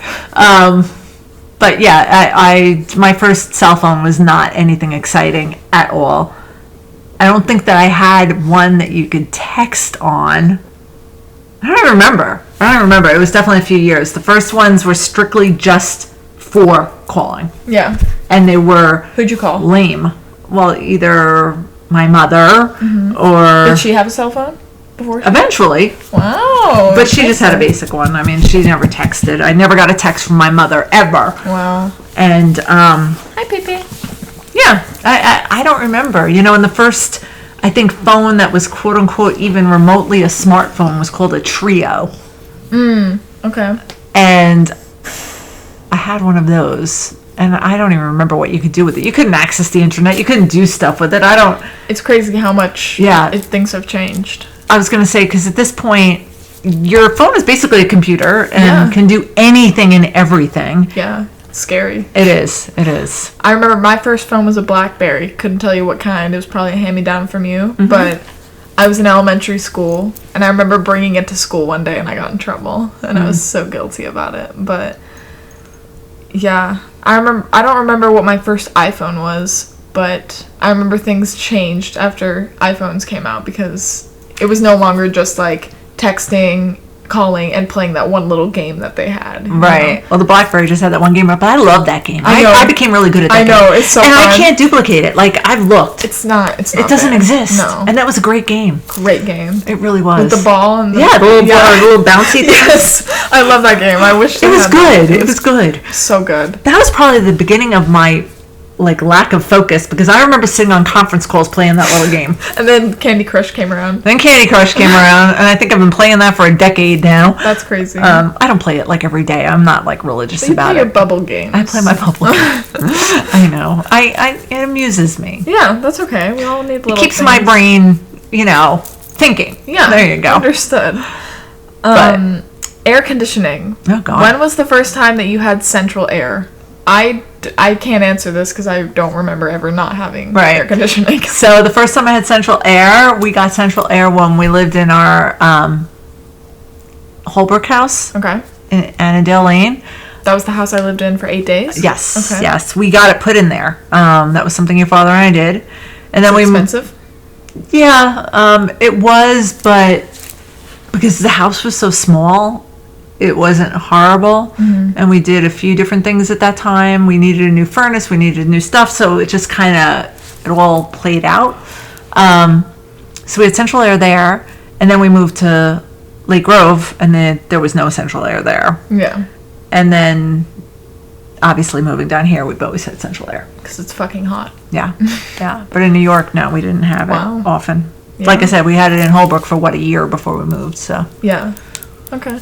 Speaker 2: But yeah, I my first cell phone was not anything exciting at all. I don't think that I had one that you could text on. I don't even remember. It was definitely a few years. The first ones were strictly just for calling.
Speaker 1: Yeah.
Speaker 2: And they were
Speaker 1: Who'd you call?
Speaker 2: lame. Well, either my mother or...
Speaker 1: Did she have a cell phone before?
Speaker 2: Eventually.
Speaker 1: Wow.
Speaker 2: But she just had a basic one. I mean, she never texted. I never got a text from my mother, ever.
Speaker 1: Wow.
Speaker 2: And,
Speaker 1: Hi, Pee-Pee.
Speaker 2: yeah, I don't remember. You know, and the first, I think, phone that was quote-unquote even remotely a smartphone was called a Trio.
Speaker 1: Okay.
Speaker 2: And I had one of those. And I don't even remember what you could do with it. You couldn't access the internet. You couldn't do stuff with it.
Speaker 1: It's crazy how much things have changed.
Speaker 2: I was going to say, because at this point, your phone is basically a computer and can do anything and everything.
Speaker 1: Yeah. Scary.
Speaker 2: It is.
Speaker 1: I remember my first phone was a BlackBerry. Couldn't tell you what kind. It was probably a hand-me-down from you. But I was in elementary school, and I remember bringing it to school one day, and I got in trouble. And I was so guilty about it. But, yeah. I don't remember what my first iPhone was, but I remember things changed after iPhones came out because it was no longer just like texting, calling, and playing that one little game that they had.
Speaker 2: Right. Well, the BlackBerry just had that one game, but I love that game. I became really good at that game.
Speaker 1: I know, it's so fun.
Speaker 2: And I can't duplicate it. Like, I've looked.
Speaker 1: It's not
Speaker 2: It doesn't
Speaker 1: there.
Speaker 2: exist.
Speaker 1: No.
Speaker 2: And that was a great game.
Speaker 1: Great game.
Speaker 2: It really was.
Speaker 1: With the ball and the
Speaker 2: little bouncy thing.
Speaker 1: Yes. I love that game. I wish they
Speaker 2: It was
Speaker 1: had
Speaker 2: good.
Speaker 1: that.
Speaker 2: It was good.
Speaker 1: So good.
Speaker 2: That was probably the beginning of my lack of focus, because I remember sitting on conference calls playing that little game.
Speaker 1: And then Candy Crush came around.
Speaker 2: Then Candy Crush came around, and I think I've been playing that for a decade now.
Speaker 1: That's crazy.
Speaker 2: I don't play it like every day. I'm not like religious about
Speaker 1: play
Speaker 2: it.
Speaker 1: your bubble games.
Speaker 2: I play my bubble game. I know. It amuses me.
Speaker 1: Yeah, that's okay. We all need little
Speaker 2: It keeps
Speaker 1: things.
Speaker 2: my brain, thinking.
Speaker 1: Yeah,
Speaker 2: There you go.
Speaker 1: Understood. Air conditioning.
Speaker 2: Oh, God.
Speaker 1: When was the first time that you had central air? I can't answer this because I don't remember ever not having air conditioning.
Speaker 2: So the first time I had central air, we got central air when we lived in our Holbrook house
Speaker 1: Okay.
Speaker 2: in Annandale Lane.
Speaker 1: That was the house I lived in for 8 days?
Speaker 2: Yes,
Speaker 1: Okay.
Speaker 2: yes. We got it put in there. That was something your father and I did. And then
Speaker 1: Expensive?
Speaker 2: Yeah, it was, but because the house was so small, it wasn't horrible. And we did a few different things at that time. We needed a new furnace, we needed new stuff, so it just kind of, it all played out. So we had central air there, and then we moved to Lake Grove, and then there was no central air there.
Speaker 1: Yeah.
Speaker 2: And then, obviously, moving down here, we've always had central air.
Speaker 1: Because it's fucking hot.
Speaker 2: Yeah, yeah. But in New York, no, we didn't have
Speaker 1: Wow.
Speaker 2: it often.
Speaker 1: Yeah.
Speaker 2: Like I said, we had it in Holbrook for, a year before we moved, so.
Speaker 1: Yeah. Okay.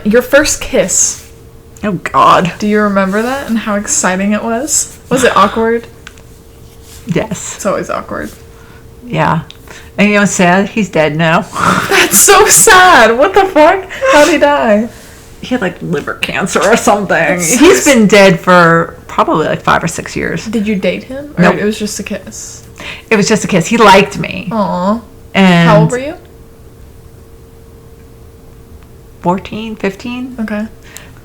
Speaker 1: Your first kiss.
Speaker 2: Oh, God.
Speaker 1: Do you remember that and how exciting it was? Was it awkward?
Speaker 2: Yes.
Speaker 1: It's always awkward.
Speaker 2: Yeah. And you know what's sad? He's dead now.
Speaker 1: That's so sad. What the fuck? How'd he die?
Speaker 2: He had, like, liver cancer or something.
Speaker 1: That's so
Speaker 2: He's been dead for probably, like, 5 or 6 years.
Speaker 1: Did you date him? Or
Speaker 2: Nope.
Speaker 1: it was just a kiss?
Speaker 2: It was just a kiss. He liked me.
Speaker 1: Aw.
Speaker 2: And
Speaker 1: How old were you?
Speaker 2: 14, 15.
Speaker 1: Okay.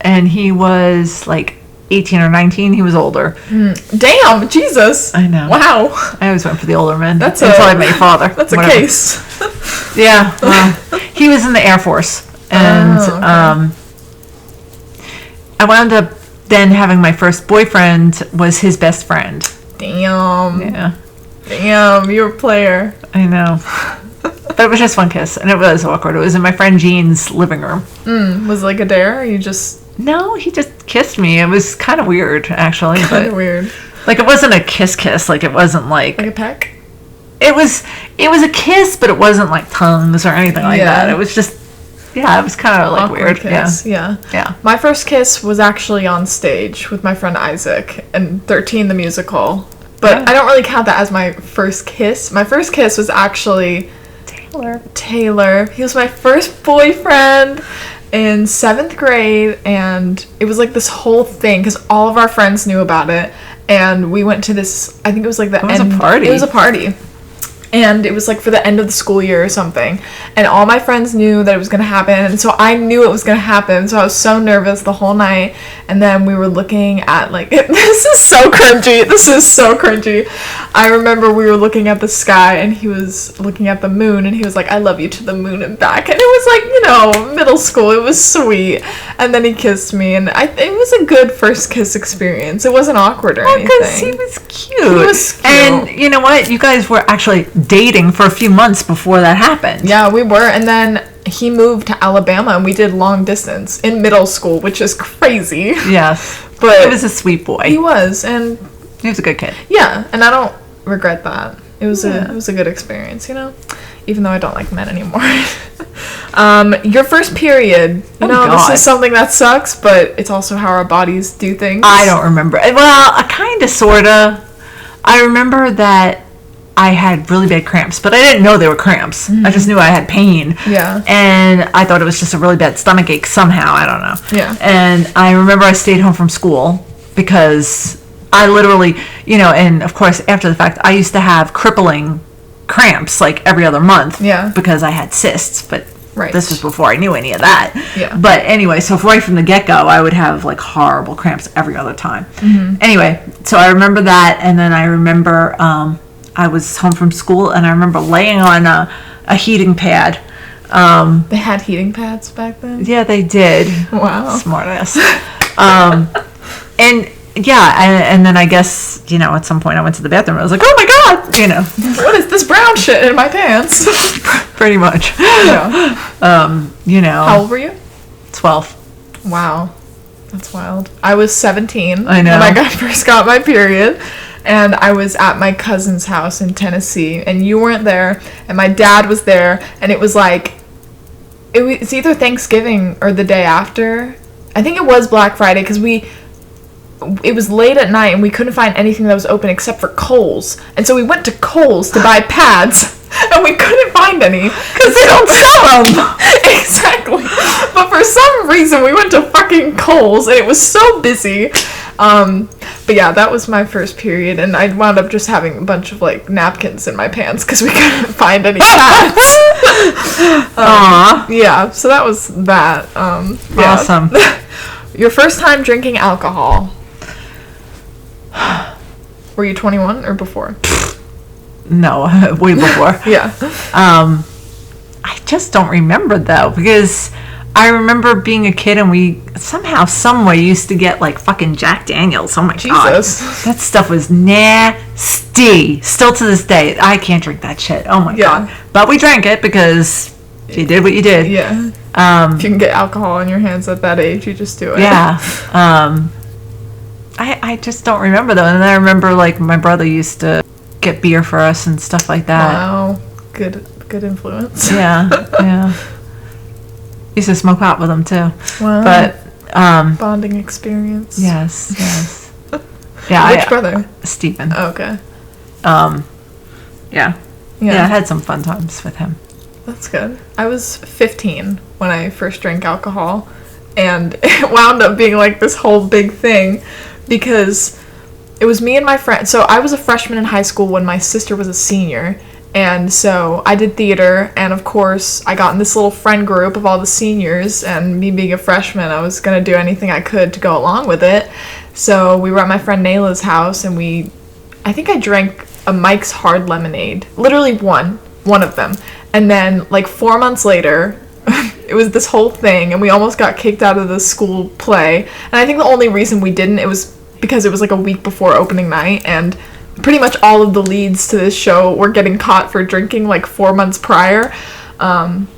Speaker 2: And he was, like, 18 or 19. He was older.
Speaker 1: Damn, Jesus.
Speaker 2: I know.
Speaker 1: Wow.
Speaker 2: I always went for the older men.
Speaker 1: That's
Speaker 2: until
Speaker 1: a-
Speaker 2: I met your father.
Speaker 1: That's a
Speaker 2: Whatever.
Speaker 1: case.
Speaker 2: Yeah, well, he was in the Air Force, and
Speaker 1: Oh, okay.
Speaker 2: I wound up then having my first boyfriend was his best friend.
Speaker 1: Damn.
Speaker 2: Yeah,
Speaker 1: Damn, you're a player.
Speaker 2: I know, but it was just one kiss, and it was awkward. It was in my friend Jean's living room.
Speaker 1: Was it like a dare? Or you just
Speaker 2: No, he just kissed me. It was kind of weird, actually,
Speaker 1: kind of
Speaker 2: but
Speaker 1: weird.
Speaker 2: like it wasn't a kiss, like it wasn't like
Speaker 1: Like a peck?
Speaker 2: it was a kiss, but it wasn't like tongues or anything like
Speaker 1: Yeah.
Speaker 2: that. It was just, yeah, it was kind of like
Speaker 1: Awkward
Speaker 2: weird.
Speaker 1: kiss. Yeah.
Speaker 2: Yeah.
Speaker 1: My first kiss was actually on stage with my friend Isaac in 13 the musical. But
Speaker 2: Yeah.
Speaker 1: I don't really count that as my first kiss. My first kiss was actually Taylor. He was my first boyfriend in 7th grade, and it was like this whole thing because all of our friends knew about it, and we went to this, I think it was like the
Speaker 2: It was a party.
Speaker 1: It was a party. And it was like for the end of the school year or something, and all my friends knew that it was going to happen, and so I knew it was going to happen, so I was so nervous the whole night. And then we were looking at like this is so cringy. I remember we were looking at the sky, and he was looking at the moon, and he was like, I love you to the moon and back. And it was like, you know, middle school. It was sweet. And then he kissed me, and it was a good first kiss experience. It wasn't awkward or anything.
Speaker 2: Because he was cute.
Speaker 1: He was cute.
Speaker 2: And you know what? You guys were actually dating for a few months before that happened.
Speaker 1: Yeah, we were. And then he moved to Alabama, and we did long distance in middle school, which is crazy.
Speaker 2: Yes.
Speaker 1: But
Speaker 2: he was a sweet boy.
Speaker 1: he was, and
Speaker 2: He was a good kid.
Speaker 1: yeah, and I don't regret that. It was a good experience, you know, even though I don't like men anymore. Your first period, you know,
Speaker 2: God.
Speaker 1: this is something that sucks, but it's also how our bodies do things.
Speaker 2: I don't remember. Well, I kind of, sort of. I remember that I had really bad cramps, but I didn't know they were cramps. I just knew I had pain.
Speaker 1: Yeah.
Speaker 2: And I thought it was just a really bad stomach ache somehow. I don't know.
Speaker 1: Yeah.
Speaker 2: And I remember I stayed home from school because I literally, you know, and of course, after the fact, I used to have crippling cramps like every other month.
Speaker 1: Yeah.
Speaker 2: Because I had cysts, but
Speaker 1: Right.
Speaker 2: this was before I knew any of that.
Speaker 1: Yeah.
Speaker 2: But anyway, so right from the get-go, I would have like horrible cramps every other time. Anyway, so I remember that, and then I remember I was home from school, and I remember laying on a heating pad.
Speaker 1: They had heating pads back then?
Speaker 2: Yeah, they did.
Speaker 1: Wow.
Speaker 2: Smart ass. And yeah, and then I guess, you know, at some point I went to the bathroom. I was like, oh my God, you know.
Speaker 1: What is this brown shit in my pants?
Speaker 2: Pretty much.
Speaker 1: Yeah.
Speaker 2: You know.
Speaker 1: How old were you?
Speaker 2: 12.
Speaker 1: Wow. That's wild. I was 17
Speaker 2: I know.
Speaker 1: when I first got my period. And I was at my cousin's house in Tennessee, and you weren't there, and my dad was there, and it was like, it was either Thanksgiving or the day after. I think it was Black Friday, because it was late at night, and we couldn't find anything that was open except for Kohl's. And so we went to Kohl's to buy pads, and we couldn't find any.
Speaker 2: Because they don't sell them.
Speaker 1: Exactly. But for some reason, we went to fucking Kohl's, and it was so busy. But yeah, that was my first period, and I wound up just having a bunch of like napkins in my pants because we couldn't find any pads.
Speaker 2: Aw.
Speaker 1: Yeah, so that was that. Yeah.
Speaker 2: Awesome.
Speaker 1: Your first time drinking alcohol. Were you 21 or before?
Speaker 2: No, way before.
Speaker 1: Yeah.
Speaker 2: I just don't remember though, because I remember being a kid and we somehow, some way used to get like fucking Jack Daniels. Oh my God.
Speaker 1: Jesus.
Speaker 2: That stuff was nasty. Still to this day, I can't drink that shit. Oh my
Speaker 1: Yeah.
Speaker 2: God. But we drank it because you did what you did.
Speaker 1: Yeah. If you can get alcohol in your hands at that age, you just do it.
Speaker 2: Yeah. I just don't remember though. And I remember like my brother used to get beer for us and stuff like that.
Speaker 1: Wow. Good influence.
Speaker 2: Yeah. Yeah. Used to smoke pot with him too.
Speaker 1: Wow.
Speaker 2: But
Speaker 1: Bonding experience.
Speaker 2: yes. Yeah.
Speaker 1: Which brother?
Speaker 2: Stephen.
Speaker 1: Oh, okay.
Speaker 2: Yeah. Yeah, I had some fun times with him.
Speaker 1: That's good. I was 15 when I first drank alcohol, and it wound up being like this whole big thing because it was me and my friend. So I was a freshman in high school when my sister was a senior, and so I did theater, and of course I got in this little friend group of all the seniors, and me being a freshman, I was going to do anything I could to go along with it. So we were at my friend Nayla's house, and I think I drank a Mike's Hard Lemonade. Literally one of them. And then, like, 4 months later, it was this whole thing, and we almost got kicked out of the school play. And I think the only reason we didn't, it was because it was, like, a week before opening night, and pretty much all of the leads to this show were getting caught for drinking, like, 4 months prior. And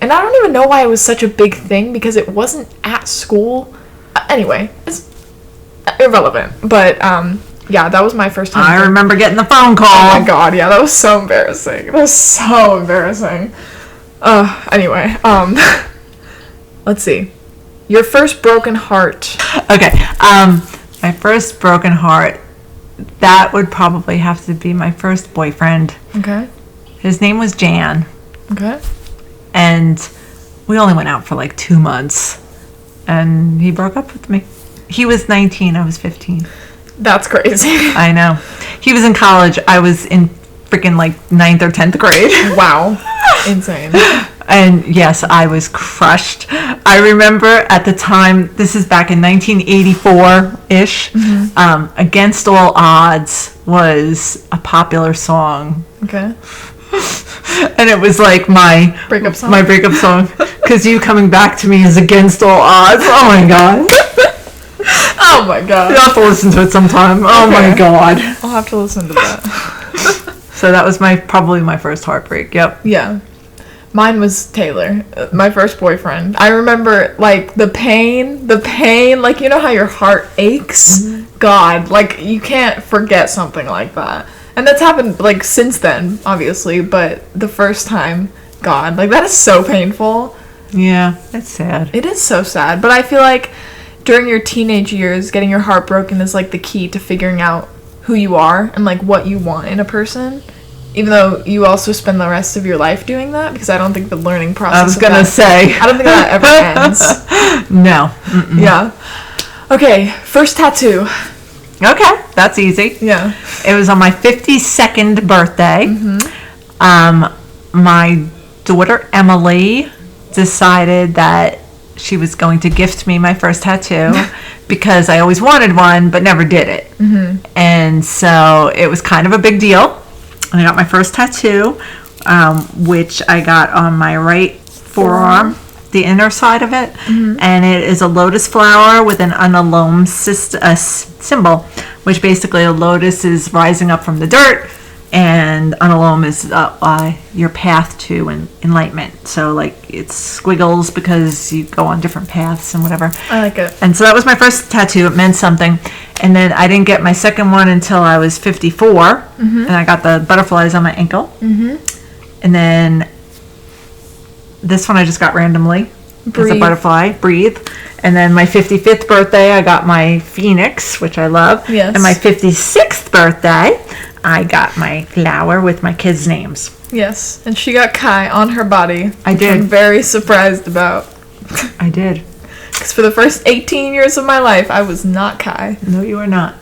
Speaker 1: I don't even know why it was such a big thing, because it wasn't at school. Anyway, it's irrelevant. But, yeah, that was my first time.
Speaker 2: I remember getting the phone call.
Speaker 1: Oh my God, yeah, that was so embarrassing. That was so embarrassing. Anyway, let's see. Your first broken heart.
Speaker 2: Okay. My first broken heart, that would probably have to be my first boyfriend.
Speaker 1: Okay.
Speaker 2: His name was Jan.
Speaker 1: Okay.
Speaker 2: And we only went out for like 2 months. And he broke up with me. He was 19, I was 15.
Speaker 1: That's crazy.
Speaker 2: I know. He was in college. I was in freaking like 9th or 10th grade.
Speaker 1: Wow. Insane.
Speaker 2: And yes, I was crushed. I remember at the time, this is back in 1984-ish, Against All Odds was a popular song.
Speaker 1: Okay.
Speaker 2: And it was like my
Speaker 1: Breakup song.
Speaker 2: My breakup song. Because you coming back to me is against all odds. Oh my god.
Speaker 1: Oh my god.
Speaker 2: You'll have to listen to it sometime. Oh my
Speaker 1: Okay.
Speaker 2: god.
Speaker 1: I'll have to listen to that.
Speaker 2: So that was probably my first heartbreak. Yep.
Speaker 1: Yeah. Mine was Taylor, my first boyfriend. I remember, like, the pain, like, you know how your heart aches? God, like, you can't forget something like that. And that's happened, like, since then, obviously, but the first time, God, like, that is so painful.
Speaker 2: Yeah, it's sad.
Speaker 1: It is so sad, but I feel like during your teenage years, getting your heart broken is, like, the key to figuring out who you are and, like, what you want in a person. Even though you also spend the rest of your life doing that, because I don't think the learning process.
Speaker 2: I was gonna say.
Speaker 1: I don't think that ever ends.
Speaker 2: No.
Speaker 1: Yeah. Okay, first tattoo.
Speaker 2: Okay, that's easy.
Speaker 1: Yeah.
Speaker 2: It was on my 52nd birthday. My daughter Emily decided that she was going to gift me my first tattoo because I always wanted one but never did it. And so it was kind of a big deal. And I got my first tattoo, which I got on my right forearm, the inner side of it. And it is a lotus flower with an unalome symbol, which basically a lotus is rising up from the dirt, and unalome is your path to enlightenment. So, like, it's squiggles because you go on different paths and whatever.
Speaker 1: I like it.
Speaker 2: And so that was my first tattoo. It meant something. And then I didn't get my second one until I was 54. And I got the butterflies on my ankle. And then this one I just got randomly. It's a
Speaker 1: Breathe.
Speaker 2: butterfly. Breathe. And then my 55th birthday, I got my phoenix, which I love.
Speaker 1: Yes.
Speaker 2: And my 56th birthday, I got my flower with my kids' names.
Speaker 1: Yes, and she got Kai on her body.
Speaker 2: I
Speaker 1: which
Speaker 2: did.
Speaker 1: I'm very surprised about.
Speaker 2: I did.
Speaker 1: Because for the first 18 years of my life, I was not Kai.
Speaker 2: No, you are not.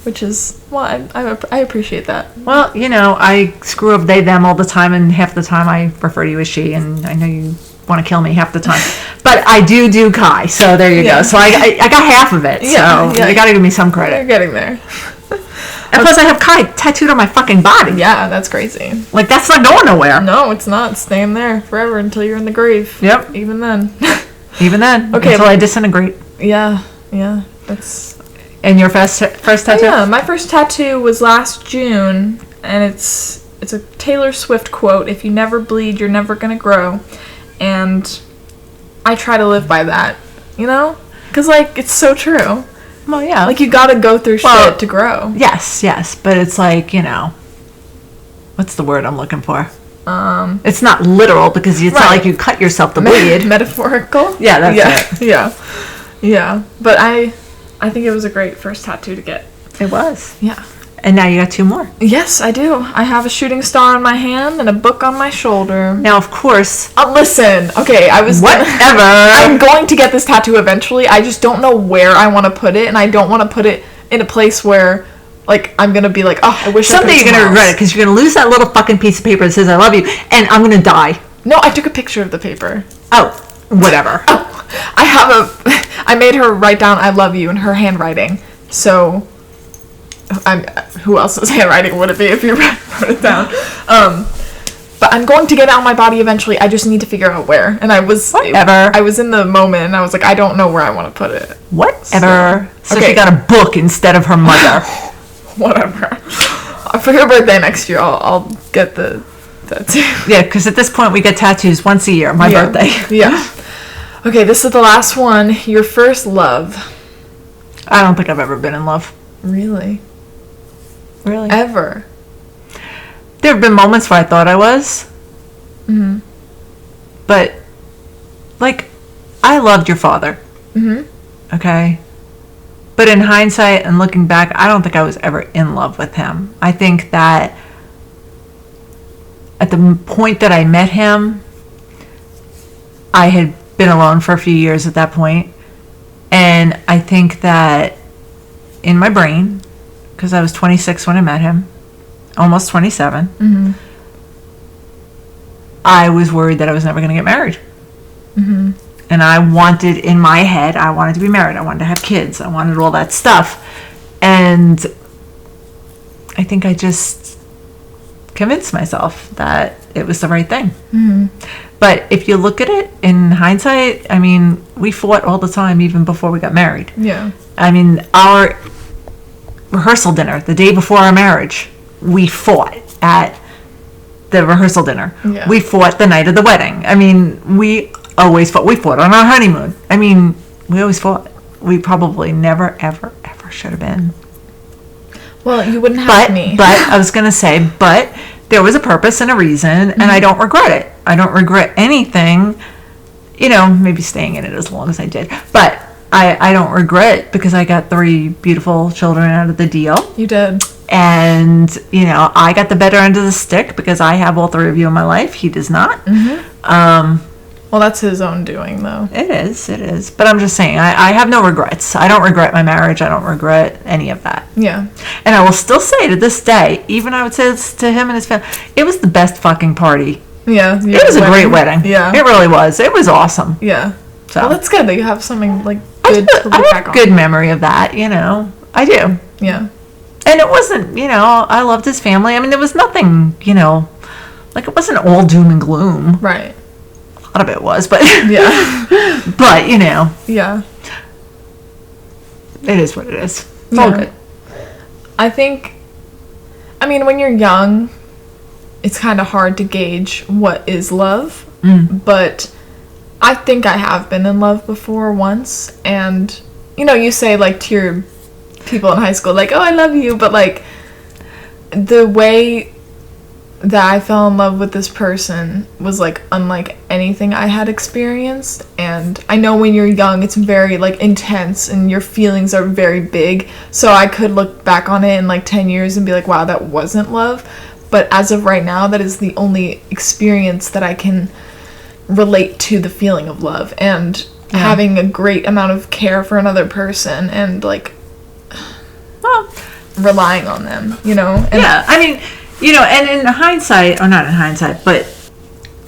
Speaker 1: Which is, well, I appreciate that.
Speaker 2: Well, you know, I screw up they, them all the time, and half the time I refer to you as she, and I know you want to kill me half the time. But I do Kai, so there you
Speaker 1: Yeah.
Speaker 2: go. So I got half of it,
Speaker 1: Yeah,
Speaker 2: so
Speaker 1: yeah.
Speaker 2: you got to give me some
Speaker 1: You're
Speaker 2: credit.
Speaker 1: getting there.
Speaker 2: And plus I have Kai tattooed on my fucking body.
Speaker 1: Yeah, that's crazy.
Speaker 2: Like, that's not going nowhere.
Speaker 1: No, it's not. It's staying there forever until you're in the grave.
Speaker 2: Yep.
Speaker 1: Even then.
Speaker 2: Even then,
Speaker 1: Okay.
Speaker 2: until I disintegrate.
Speaker 1: Yeah, that's...
Speaker 2: And your first tattoo?
Speaker 1: Yeah, my first tattoo was last June, and it's a Taylor Swift quote, "If you never bleed, you're never gonna grow." And I try to live by that, you know? Because, like, it's so true.
Speaker 2: Well, yeah.
Speaker 1: Like, you gotta go through
Speaker 2: Well,
Speaker 1: shit to grow.
Speaker 2: Yes, but it's like, you know, what's the word I'm looking for? It's not literal because it's not
Speaker 1: Right.
Speaker 2: like you cut yourself to bleed.
Speaker 1: Metaphorical?
Speaker 2: Yeah, that's
Speaker 1: it. Yeah. But I think it was a great first tattoo to get.
Speaker 2: It was.
Speaker 1: Yeah.
Speaker 2: And now you got two more.
Speaker 1: Yes, I do. I have a shooting star on my hand and a book on my shoulder.
Speaker 2: Now, of course,
Speaker 1: Listen, okay,
Speaker 2: whatever.
Speaker 1: I'm going to get this tattoo eventually. I just don't know where I want to put it, and I don't want to put it in a place where, like, I'm gonna be like, oh, I wish I put
Speaker 2: Someday
Speaker 1: it
Speaker 2: you're going to
Speaker 1: somewhere
Speaker 2: regret it
Speaker 1: else.
Speaker 2: because you're going to lose that little fucking piece of paper that says I love you, and I'm going to die.
Speaker 1: No, I took a picture of the paper.
Speaker 2: Oh, whatever.
Speaker 1: I made her write down "I love you" in her handwriting. So, who else's handwriting would it be if you wrote it down? But I'm going to get it on my body eventually. I just need to figure out where. And I was
Speaker 2: Whatever.
Speaker 1: I was in the moment, and I was like, I don't know where I want to put it.
Speaker 2: Whatever. So
Speaker 1: Okay.
Speaker 2: she got a book instead of her mother.
Speaker 1: Whatever. For your birthday next year, I'll get the tattoo.
Speaker 2: Yeah, because at this point we get tattoos once a year, my
Speaker 1: Yeah.
Speaker 2: birthday.
Speaker 1: Yeah. Okay, this is the last one. Your first love.
Speaker 2: I don't think I've ever been in love.
Speaker 1: Really?
Speaker 2: Really?
Speaker 1: Ever?
Speaker 2: There have been moments where I thought I was.
Speaker 1: Mm-hmm.
Speaker 2: But, like, I loved your father.
Speaker 1: Mm-hmm.
Speaker 2: Okay? But in hindsight and looking back, I don't think I was ever in love with him. I think that at the point that I met him, I had been alone for a few years at that point. And I think that in my brain, because I was 26 when I met him, almost 27, I was worried that I was never going to get married. And I wanted, in my head, I wanted to be married. I wanted to have kids. I wanted all that stuff. And I think I just convinced myself that it was the right thing. But if you look at it in hindsight, I mean, we fought all the time even before we got married.
Speaker 1: Yeah.
Speaker 2: I mean, our rehearsal dinner, the day before our marriage, we fought at the rehearsal dinner.
Speaker 1: Yeah.
Speaker 2: We fought the night of the wedding. I mean, we always fought. We fought on our honeymoon. I mean, we always fought. We probably never, ever, ever should have been.
Speaker 1: Well, you wouldn't have me.
Speaker 2: But I was going to say, but there was a purpose and a reason, and I don't regret it. I don't regret anything, you know, maybe staying in it as long as I did. But I don't regret, because I got 3 beautiful children out of the deal.
Speaker 1: You did.
Speaker 2: And, you know, I got the better end of the stick because I have all 3 of you in my life. He does not.
Speaker 1: Well, that's his own doing, though.
Speaker 2: It is. But I'm just saying, I have no regrets. I don't regret my marriage. I don't regret any of that.
Speaker 1: Yeah.
Speaker 2: And I will still say to this day, even I would say this to him and his family, it was the best fucking party.
Speaker 1: Yeah.
Speaker 2: It was a great wedding.
Speaker 1: Yeah.
Speaker 2: It really was. It was awesome.
Speaker 1: Yeah.
Speaker 2: So
Speaker 1: Well, that's good that you have something, like, good to look
Speaker 2: I
Speaker 1: back
Speaker 2: have
Speaker 1: on.
Speaker 2: good memory of that, you know. I do.
Speaker 1: Yeah.
Speaker 2: And it wasn't, you know, I loved his family. I mean, there was nothing, you know, like, it wasn't all doom and gloom.
Speaker 1: Right.
Speaker 2: A lot of it was, but
Speaker 1: Yeah.
Speaker 2: but, you know,
Speaker 1: Yeah.
Speaker 2: it is what it is. It's all
Speaker 1: Yeah.
Speaker 2: good.
Speaker 1: I think, I mean, when you're young, it's kind of hard to gauge what is love. But I think I have been in love before once. And, you know, you say, like, to your people in high school, like, oh, I love you. But, like, the way that I fell in love with this person was, like, unlike anything I had experienced. And I know when you're young, it's very, like, intense and your feelings are very big. So I could look back on it in, like, 10 years and be like, wow, that wasn't love. But as of right now, that is the only experience that I can relate to the feeling of love. And having a great amount of care for another person and, like, well, relying on them, you know? And
Speaker 2: Yeah, I mean, you know, and in hindsight, or not in hindsight, but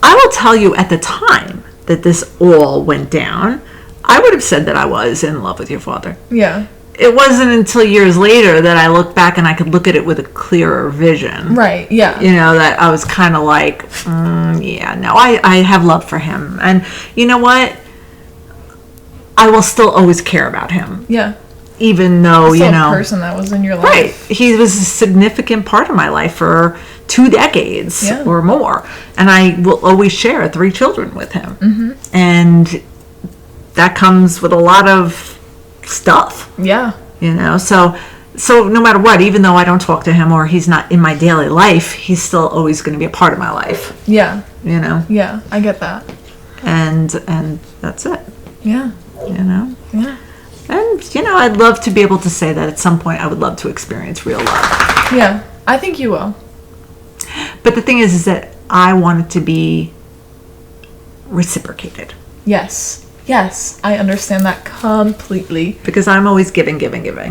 Speaker 2: I will tell you at the time that this all went down, I would have said that I was in love with your father.
Speaker 1: Yeah.
Speaker 2: It wasn't until years later that I looked back and I could look at it with a clearer vision.
Speaker 1: Right, yeah.
Speaker 2: You know, that I was kind of like, yeah, no, I have love for him. And you know what? I will still always care about him.
Speaker 1: Yeah.
Speaker 2: Even though,
Speaker 1: Still
Speaker 2: you know.
Speaker 1: a person that was in your life.
Speaker 2: Right. He was a significant part of my life for 2 decades
Speaker 1: Yeah.
Speaker 2: or more. And I will always share 3 children with him. And that comes with a lot of stuff,
Speaker 1: Yeah.
Speaker 2: you know. So no matter what, even though I don't talk to him or he's not in my daily life, he's still always going to be a part of my life,
Speaker 1: Yeah.
Speaker 2: you know.
Speaker 1: Yeah. I get that.
Speaker 2: And that's it,
Speaker 1: Yeah.
Speaker 2: you know.
Speaker 1: Yeah.
Speaker 2: And, you know, I'd love to be able to say that at some point I would love to experience real love.
Speaker 1: Yeah. I think you will.
Speaker 2: But the thing is that I want it to be reciprocated.
Speaker 1: Yes. Yes. I understand that completely.
Speaker 2: Because I'm always giving.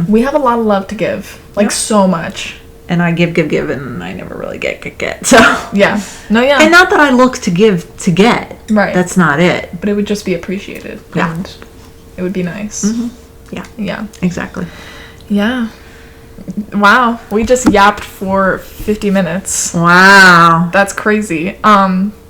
Speaker 1: We have a lot of love to give. Like,
Speaker 2: Yep.
Speaker 1: so much.
Speaker 2: And I give, and I never really get. So,
Speaker 1: Yeah. No, yeah.
Speaker 2: and not that I look to give to get.
Speaker 1: Right.
Speaker 2: That's not it.
Speaker 1: But it would just be appreciated.
Speaker 2: Yeah.
Speaker 1: And it would be nice.
Speaker 2: Yeah,
Speaker 1: Yeah.
Speaker 2: exactly.
Speaker 1: Yeah. Wow. We just yapped for 50 minutes.
Speaker 2: Wow.
Speaker 1: That's crazy.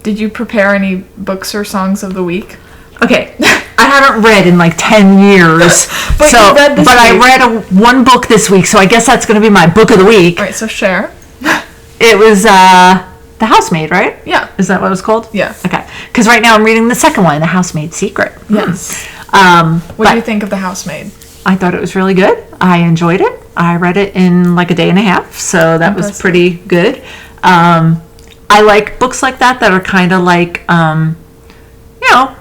Speaker 1: Did you prepare any books or songs of the week?
Speaker 2: Okay, I haven't read in like 10 years.
Speaker 1: But you read this
Speaker 2: I
Speaker 1: week.
Speaker 2: read one book this week, so I guess that's going to be my book of the week.
Speaker 1: All right, so share.
Speaker 2: It was The Housemaid, right?
Speaker 1: Yeah.
Speaker 2: Is that what it was called?
Speaker 1: Yeah.
Speaker 2: Okay, because right now I'm reading the second one, The Housemaid's Secret.
Speaker 1: Yes. What
Speaker 2: But
Speaker 1: do you think of The Housemaid?
Speaker 2: I thought it was really good. I enjoyed it. I read it in like a day and a half, so that was
Speaker 1: Impressive.
Speaker 2: pretty good. I like books like that are kind of like, you know,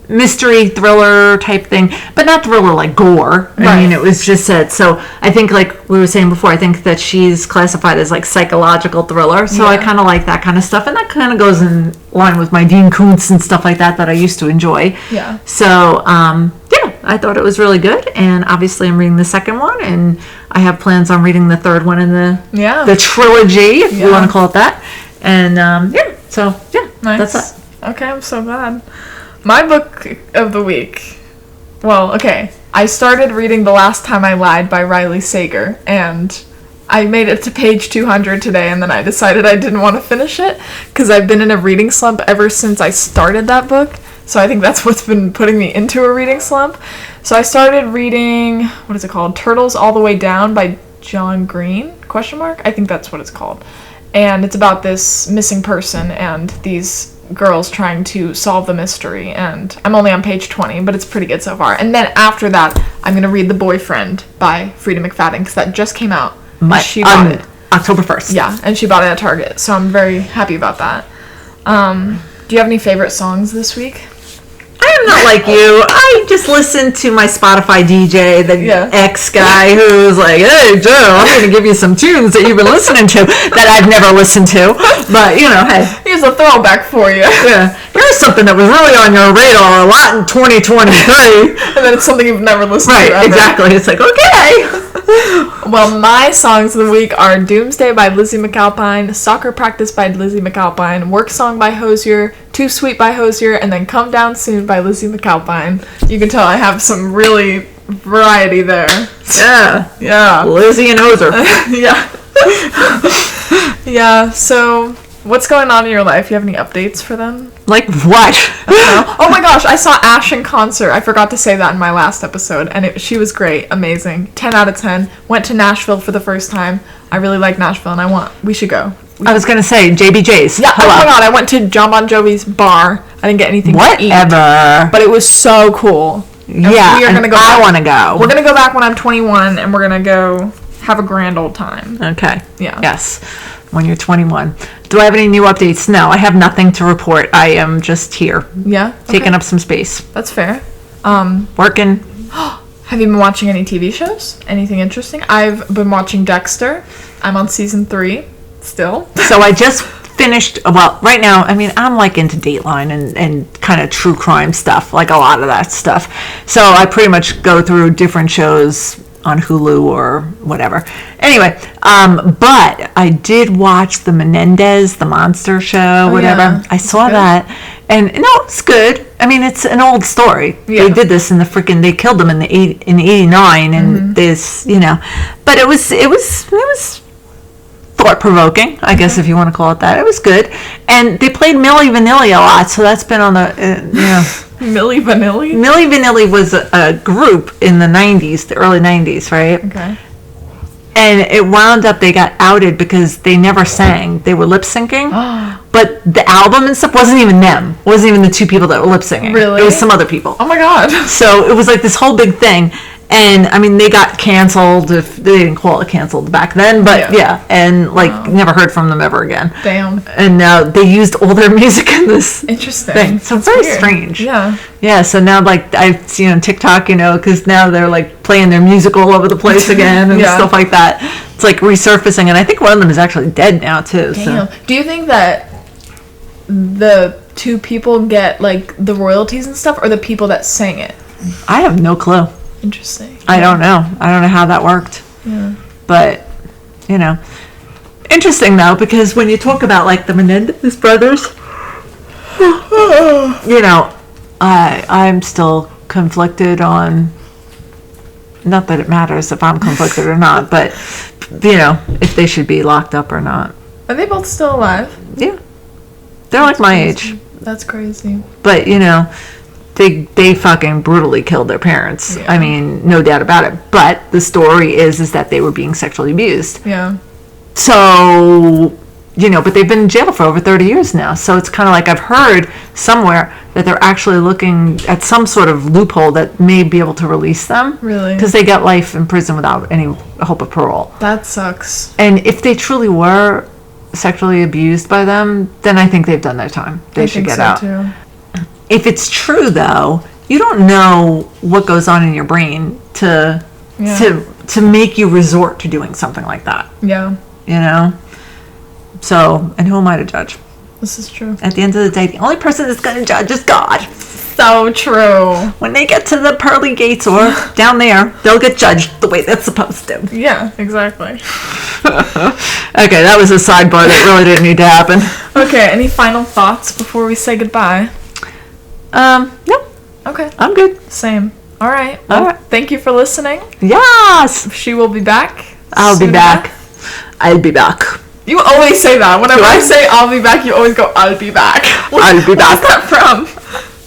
Speaker 2: mystery thriller type thing, but not thriller like gore. I
Speaker 1: Right.
Speaker 2: mean, it was just said. So I think, like we were saying before, I think that she's classified as like psychological thriller. So I
Speaker 1: Yeah.
Speaker 2: kind of like that kind of stuff, and that kind of goes in line with my Dean Koontz and stuff like that I used to enjoy.
Speaker 1: Yeah.
Speaker 2: So yeah, I thought it was really good, and obviously I'm reading the second one, and I have plans on reading the third one in the trilogy, if you want to call it that. And
Speaker 1: Nice.
Speaker 2: that's it.
Speaker 1: Okay, I'm so glad. My book of the week. Well, okay. I started reading The Last Time I Lied by Riley Sager, and I made it to page 200 today, and then I decided I didn't want to finish it because I've been in a reading slump ever since I started that book. So I think that's what's been putting me into a reading slump. So I started reading, what is it called? Turtles All the Way Down by John Green? ? I think that's what it's called. And it's about this missing person and these girls trying to solve the mystery. And I'm only on page 20, but it's pretty good so far. And then after that, I'm going to read The Boyfriend by Frida McFadden because that just came out. She bought it.
Speaker 2: October 1st.
Speaker 1: Yeah, and she bought it at Target. So I'm very happy about that. Do you have any favorite songs this week?
Speaker 2: I am not like you. I just listened to my Spotify DJ, the ex guy who's like, hey, Joe, I'm going to give you some tunes that you've been listening to that I've never listened to. But, hey.
Speaker 1: Here's a throwback for you.
Speaker 2: Yeah. Here's something that was really on your radar a lot in 2023.
Speaker 1: And then it's something you've never listened to.
Speaker 2: Right, exactly. It's like, okay.
Speaker 1: Well, my songs of the week are Doomsday by Lizzie McAlpine, Soccer Practice by Lizzie McAlpine, Work Song by Hosier, Too Sweet by Hosier, and then Come Down Soon by Lizzie McAlpine. You can tell I have some really variety there.
Speaker 2: Yeah.
Speaker 1: Yeah.
Speaker 2: Lizzie and Hoser.
Speaker 1: Yeah. Yeah, so what's going on in your life? You have any updates for them?
Speaker 2: Like what?
Speaker 1: Oh my gosh, I saw Ash in concert. I forgot to say that in my last episode, and she was great, amazing. 10 out of 10. Went to Nashville for the first time. I really like Nashville, and we should go.
Speaker 2: I was going to say JBJ's.
Speaker 1: Yeah,
Speaker 2: hello.
Speaker 1: Oh my god, I went to John Bon Jovi's bar. I didn't get anything to eat.
Speaker 2: Whatever.
Speaker 1: But it was so cool. And
Speaker 2: yeah,
Speaker 1: we are gonna go
Speaker 2: I want to go.
Speaker 1: We're going to go back when I'm 21, and we're going to go have a grand old time.
Speaker 2: Okay.
Speaker 1: Yeah.
Speaker 2: Yes. When you're 21. Do I have any new updates? No, I have nothing to report. I am just here.
Speaker 1: Yeah?
Speaker 2: Taking up some space.
Speaker 1: That's fair.
Speaker 2: Working.
Speaker 1: Have you been watching any TV shows? Anything interesting? I've been watching Dexter. I'm on season 3 still.
Speaker 2: So I just finished, well, right now, I mean, I'm like into Dateline and kind of true crime stuff, like a lot of that stuff. So I pretty much go through different shows on Hulu or whatever. Anyway, but I did watch the Menendez, the monster show, whatever.
Speaker 1: Yeah.
Speaker 2: I saw that, and no, it's good. I mean, it's an old story.
Speaker 1: Yeah.
Speaker 2: They did this in they killed them in in '89, and this, but it was thought-provoking, I guess, if you want to call it that. It was good, and they played Milli Vanilli a lot, so that's been on the
Speaker 1: Milli Vanilli?
Speaker 2: Milli Vanilli was a group in the 90s, the early 90s, right?
Speaker 1: Okay.
Speaker 2: And it wound up, they got outed because they never sang. They were lip syncing. But the album and stuff wasn't even them. It wasn't even the two people that were lip syncing.
Speaker 1: Really?
Speaker 2: It was some other people.
Speaker 1: Oh my god.
Speaker 2: So it was like this whole big thing. And I mean, they got canceled. If they didn't call it canceled back then, but yeah, and never heard from them ever again.
Speaker 1: Damn.
Speaker 2: And now they used all their music in this
Speaker 1: Interesting
Speaker 2: thing. So it's
Speaker 1: That's
Speaker 2: very
Speaker 1: weird.
Speaker 2: strange.
Speaker 1: Yeah.
Speaker 2: Yeah. So now, like, I've seen on TikTok, because now they're like playing their music all over the place again and stuff like that. It's like resurfacing, and I think one of them is actually dead now too.
Speaker 1: Damn.
Speaker 2: So.
Speaker 1: Do you think that the two people get like the royalties and stuff, or the people that sang it?
Speaker 2: I have no clue.
Speaker 1: Interesting.
Speaker 2: I don't know. I don't know how that worked.
Speaker 1: Yeah.
Speaker 2: But, interesting though, because when you talk about like the Menendez brothers, I'm still conflicted on, not that it matters if I'm conflicted or not, but, if they should be locked up or not.
Speaker 1: Are they both still alive?
Speaker 2: Yeah. They're like my age.
Speaker 1: That's crazy.
Speaker 2: But, they fucking brutally killed their parents.
Speaker 1: Yeah.
Speaker 2: I mean, no doubt about it. But the story is that they were being sexually abused.
Speaker 1: Yeah.
Speaker 2: So, but they've been in jail for over 30 years now. So it's kind of like I've heard somewhere that they're actually looking at some sort of loophole that may be able to release them.
Speaker 1: Really?
Speaker 2: Because they got life in prison without any hope of parole.
Speaker 1: That sucks.
Speaker 2: And if they truly were sexually abused by them, then I think they've done their time. They should get out.
Speaker 1: Too.
Speaker 2: If it's true, though, you don't know what goes on in your brain to make you resort to doing something like that.
Speaker 1: Yeah.
Speaker 2: So, and who am I to judge?
Speaker 1: This is true.
Speaker 2: At the end of the day, the only person that's going to judge is God.
Speaker 1: So true.
Speaker 2: When they get to the pearly gates or down there, they'll get judged the way they're supposed to.
Speaker 1: Yeah, exactly.
Speaker 2: Okay, that was a sidebar that really didn't need to happen.
Speaker 1: Okay, any final thoughts before we say goodbye?
Speaker 2: Nope.
Speaker 1: Okay,
Speaker 2: I'm good.
Speaker 1: same. All right. Well,
Speaker 2: All right.
Speaker 1: thank you for listening.
Speaker 2: Yes.
Speaker 1: She will be back.
Speaker 2: I'll be
Speaker 1: soon
Speaker 2: back.
Speaker 1: enough.
Speaker 2: I'll be back.
Speaker 1: You always say that. Whenever
Speaker 2: Do I?
Speaker 1: I say I'll be back, you always go, I'll be back.
Speaker 2: I'll be back.
Speaker 1: What's that from?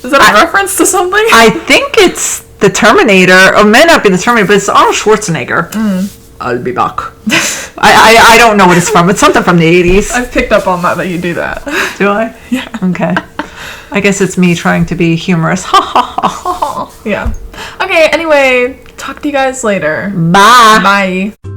Speaker 1: Is that a reference to something?
Speaker 2: I think it's the Terminator, or may not be the Terminator, but it's Arnold Schwarzenegger. I'll be back. I don't know what it's from. It's something from the 80s.
Speaker 1: I've picked up on that you do that.
Speaker 2: Do I?
Speaker 1: Yeah.
Speaker 2: Okay. I guess it's me trying to be humorous. Ha ha ha ha.
Speaker 1: Yeah. Okay, anyway, talk to you guys later.
Speaker 2: Bye.
Speaker 1: Bye.